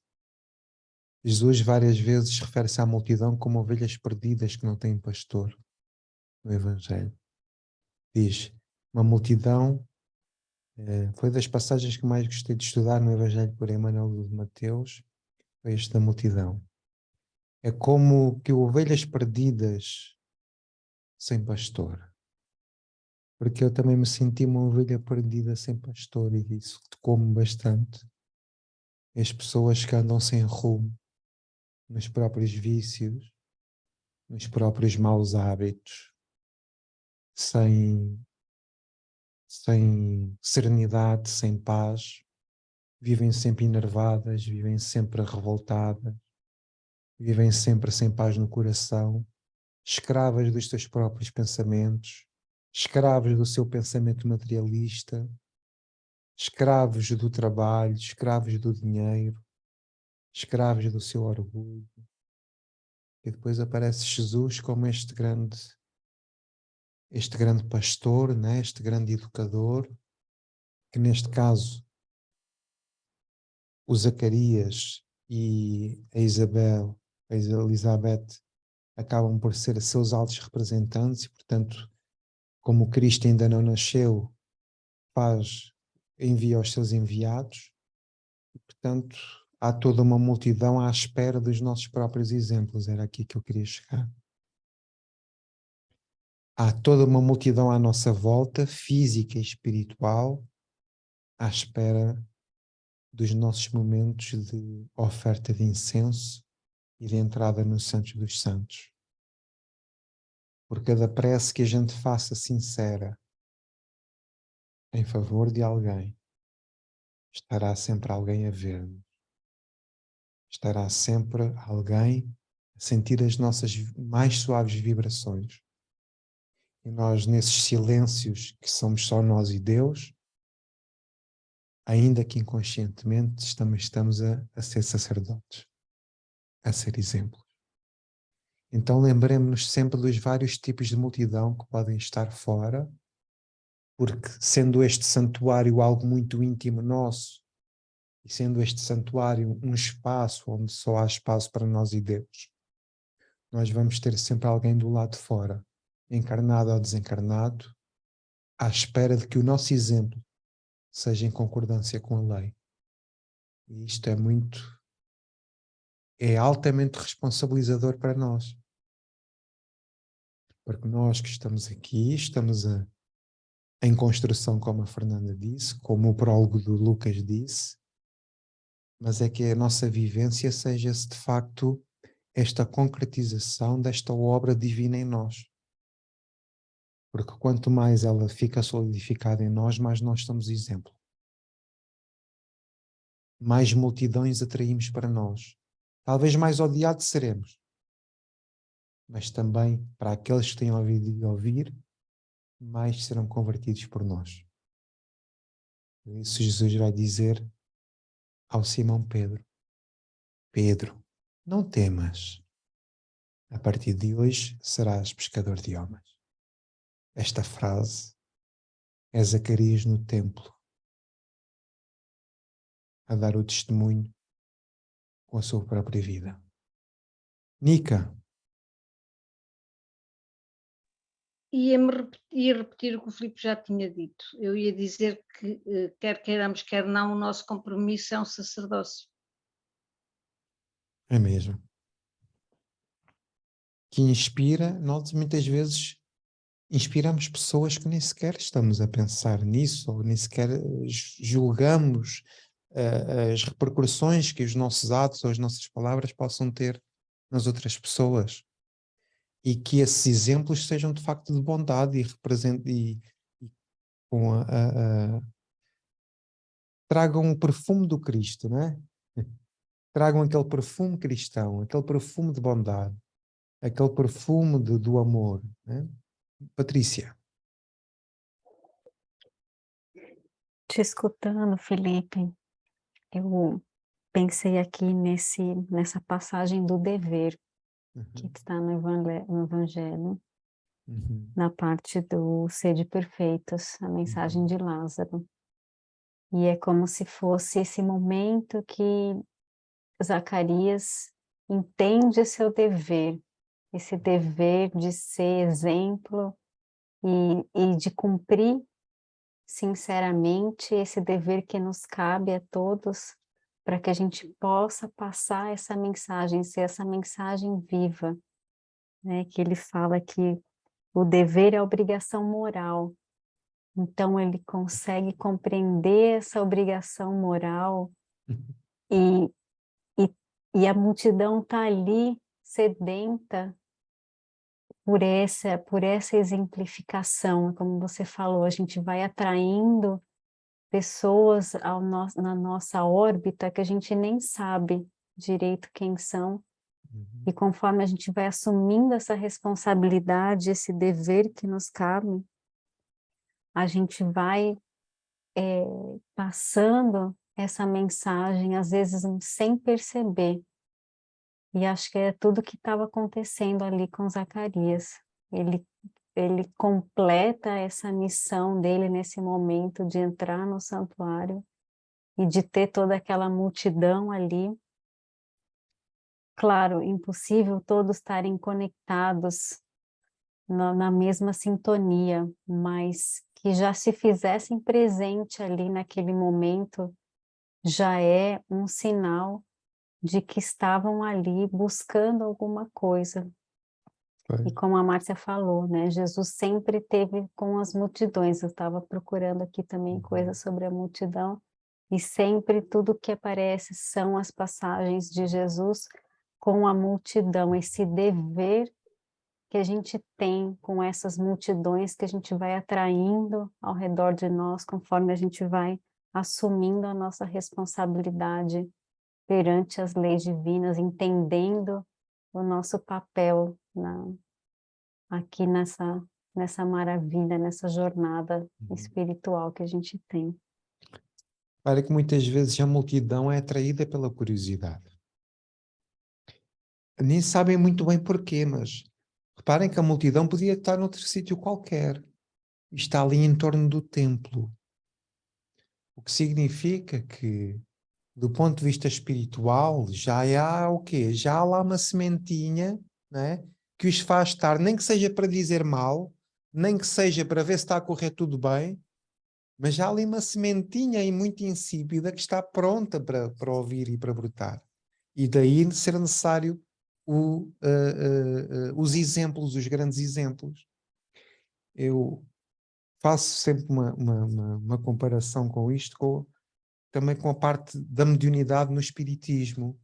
Jesus várias vezes refere-se à multidão como ovelhas perdidas que não têm pastor no Evangelho. Diz, uma multidão, foi das passagens que mais gostei de estudar no Evangelho por Emmanuel de Mateus, foi esta multidão. É como que ovelhas perdidas sem pastor. Porque eu também me senti uma ovelha perdida sem pastor e isso tocou-me bastante. As pessoas que andam sem rumo, nos próprios vícios, nos próprios maus hábitos, sem serenidade, sem paz, vivem sempre enervadas, vivem sempre revoltadas, vivem sempre sem paz no coração, escravas dos seus próprios pensamentos, escravos do seu pensamento materialista, escravos do trabalho, escravos do dinheiro, escravos do seu orgulho. E depois aparece Jesus como este grande pastor, né? Este grande educador, que neste caso o Zacarias e a Isabel, a Elizabeth, acabam por ser seus altos representantes e, portanto, como Cristo ainda não nasceu, envia os seus enviados e, portanto, há toda uma multidão à espera dos nossos próprios exemplos. Era aqui que eu queria chegar. Há toda uma multidão à nossa volta, física e espiritual, à espera dos nossos momentos de oferta de incenso e de entrada nos Santos dos Santos. Por cada prece que a gente faça sincera em favor de alguém, estará sempre alguém a ver-nos. Estará sempre alguém a sentir as nossas mais suaves vibrações. E nós, nesses silêncios que somos só nós e Deus, ainda que inconscientemente, estamos a ser sacerdotes, a ser exemplos. Então lembremos-nos sempre dos vários tipos de multidão que podem estar fora, porque sendo este santuário algo muito íntimo nosso, e sendo este santuário um espaço onde só há espaço para nós e Deus, nós vamos ter sempre alguém do lado de fora, encarnado ou desencarnado, à espera de que o nosso exemplo seja em concordância com a lei. E isto é altamente responsabilizador para nós. Porque nós que estamos aqui, estamos em construção, como a Fernanda disse, como o prólogo do Lucas disse, mas é que a nossa vivência seja de facto esta concretização desta obra divina em nós. Porque quanto mais ela fica solidificada em nós, mais nós somos exemplo. Mais multidões atraímos para nós. Talvez mais odiados seremos. Mas também, para aqueles que têm ouvido e ouvir, mais serão convertidos por nós. Por isso Jesus vai dizer ao Simão Pedro: Pedro, não temas. A partir de hoje serás pescador de homens. Esta frase é Zacarias no templo, a dar o testemunho com a sua própria vida. Nica. Ia repetir o que o Filipe já tinha dito. Eu ia dizer que, quer queiramos, quer não, o nosso compromisso é um sacerdócio. É mesmo. Que inspira, nós muitas vezes inspiramos pessoas que nem sequer estamos a pensar nisso, ou nem sequer julgamos as repercussões que os nossos atos ou as nossas palavras possam ter nas outras pessoas. E que esses exemplos sejam de facto de bondade e com tragam o perfume do Cristo, não é? Tragam aquele perfume cristão, aquele perfume de bondade, aquele perfume do amor, né? Patrícia. Te escutando, Felipe, eu pensei aqui nessa passagem do dever que está no Evangelho, na parte do sede perfeitos, a mensagem de Lázaro. E é como se fosse esse momento que Zacarias entende seu dever, esse dever de ser exemplo e de cumprir sinceramente esse dever que nos cabe a todos, para que a gente possa passar essa mensagem, ser essa mensagem viva, né? Que ele fala que o dever é obrigação moral. Então ele consegue compreender essa obrigação moral e, e a multidão está ali sedenta por essa exemplificação, como você falou, a gente vai atraindo pessoas na nossa órbita que a gente nem sabe direito quem são, e conforme a gente vai assumindo essa responsabilidade, esse dever que nos cabe, a gente vai passando essa mensagem, às vezes sem perceber. E acho que é tudo que estava acontecendo ali com Zacarias. Ele completa essa missão dele nesse momento de entrar no santuário e de ter toda aquela multidão ali. Claro, impossível todos estarem conectados na mesma sintonia, mas que já se fizessem presente ali naquele momento já é um sinal de que estavam ali buscando alguma coisa. E como a Márcia falou, né, Jesus sempre esteve com as multidões. Eu estava procurando aqui também coisas sobre a multidão, e sempre tudo que aparece são as passagens de Jesus com a multidão, esse dever que a gente tem com essas multidões que a gente vai atraindo ao redor de nós, conforme a gente vai assumindo a nossa responsabilidade perante as leis divinas, entendendo o nosso papel aqui nessa maravilha, nessa jornada espiritual que a gente tem. Para que muitas vezes a multidão é atraída pela curiosidade. Nem sabem muito bem porquê, mas reparem que a multidão podia estar noutro sítio qualquer. Está ali em torno do templo. O que significa que, do ponto de vista espiritual, já há o quê? Já há lá uma sementinha, né, que os faz estar, nem que seja para dizer mal, nem que seja para ver se está a correr tudo bem, mas já há ali uma sementinha aí muito insípida que está pronta para ouvir e para brotar. E daí ser necessário os exemplos, os grandes exemplos. Eu faço sempre uma comparação com isto, também com a parte da mediunidade no espiritismo.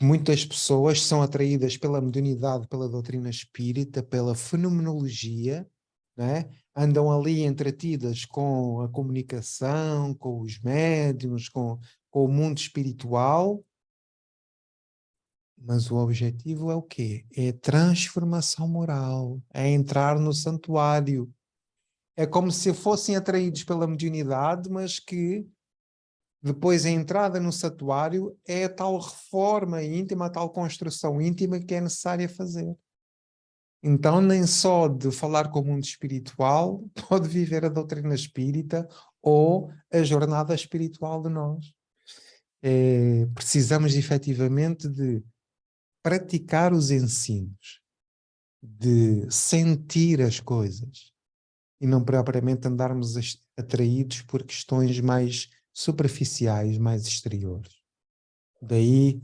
Muitas pessoas são atraídas pela mediunidade, pela doutrina espírita, pela fenomenologia, né? Andam ali entretidas com a comunicação, com os médiuns, com o mundo espiritual, mas o objetivo é o quê? É transformação moral, é entrar no santuário. É como se fossem atraídos pela mediunidade, mas que depois a entrada no santuário é a tal reforma íntima, a tal construção íntima que é necessária fazer. Então, nem só de falar com o mundo espiritual pode viver a doutrina espírita ou a jornada espiritual de nós. Precisamos efetivamente de praticar os ensinos, de sentir as coisas e não propriamente andarmos atraídos por questões mais superficiais, mais exteriores. Daí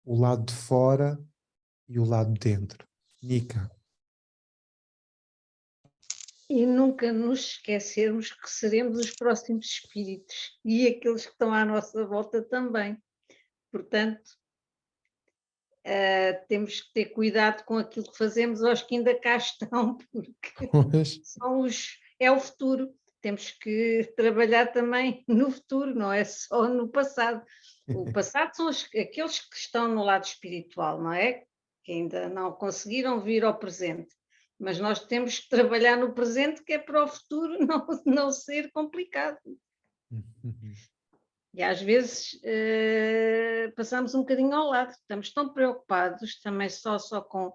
o lado de fora e o lado de dentro. Nica. E nunca nos esquecermos que seremos os próximos espíritos e aqueles que estão à nossa volta também. Portanto, temos que ter cuidado com aquilo que fazemos aos que ainda cá estão, porque é o futuro. Temos que trabalhar também no futuro, não é só no passado. O passado são aqueles que estão no lado espiritual, não é? Que ainda não conseguiram vir ao presente. Mas nós temos que trabalhar no presente, que é para o futuro não ser complicado. E às vezes passamos um bocadinho ao lado, estamos tão preocupados também só com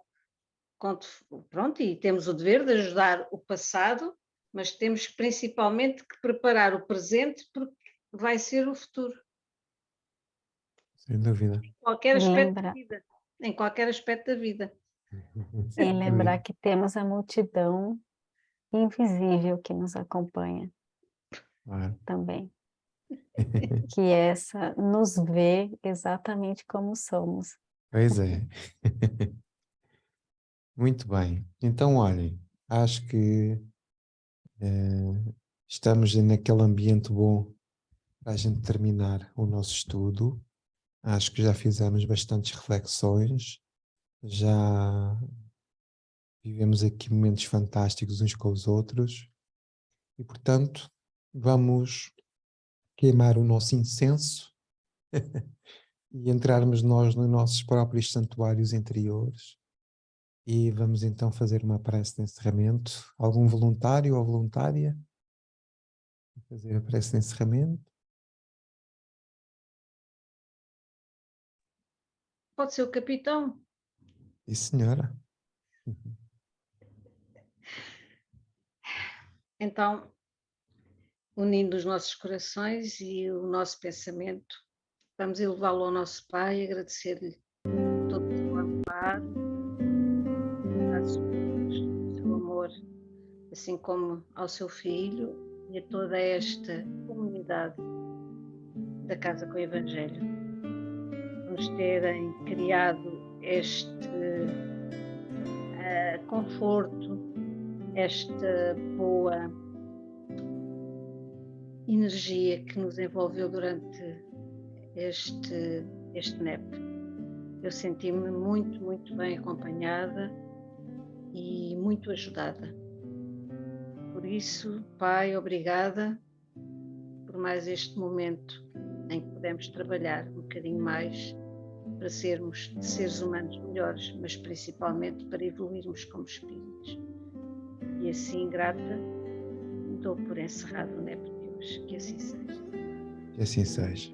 pronto, e temos o dever de ajudar o passado, mas temos principalmente que preparar o presente porque vai ser o futuro. Sem dúvida. Qualquer aspecto da Lembra, vida. Em qualquer aspecto da vida. e lembrar Exatamente. que temos a multidão invisível que nos acompanha Claro. também. Que essa nos vê exatamente como somos. Pois é. Muito bem. Então, olhem, acho que estamos naquele ambiente bom para a gente terminar o nosso estudo. Acho que já fizemos bastantes reflexões, já vivemos aqui momentos fantásticos uns com os outros e, portanto, vamos queimar o nosso incenso e entrarmos nós nos nossos próprios santuários interiores. E vamos então fazer uma prece de encerramento. Algum voluntário ou voluntária? Fazer a prece de encerramento. Pode ser o capitão. E senhora? Então, unindo os nossos corações e o nosso pensamento, vamos elevá-lo ao nosso Pai, agradecer-lhe todo o seu amparo, o seu amor, assim como ao seu filho e a toda esta comunidade da Casa com o Evangelho, nos terem criado este conforto, esta boa energia que nos envolveu durante este NEP. Eu senti-me muito, muito bem acompanhada e muito ajudada. Por isso, Pai, obrigada por mais este momento em que podemos trabalhar um bocadinho mais para sermos seres humanos melhores, mas principalmente para evoluirmos como espíritos. E assim, grata, dou por encerrado o NEP de hoje. Que assim seja. Que assim seja.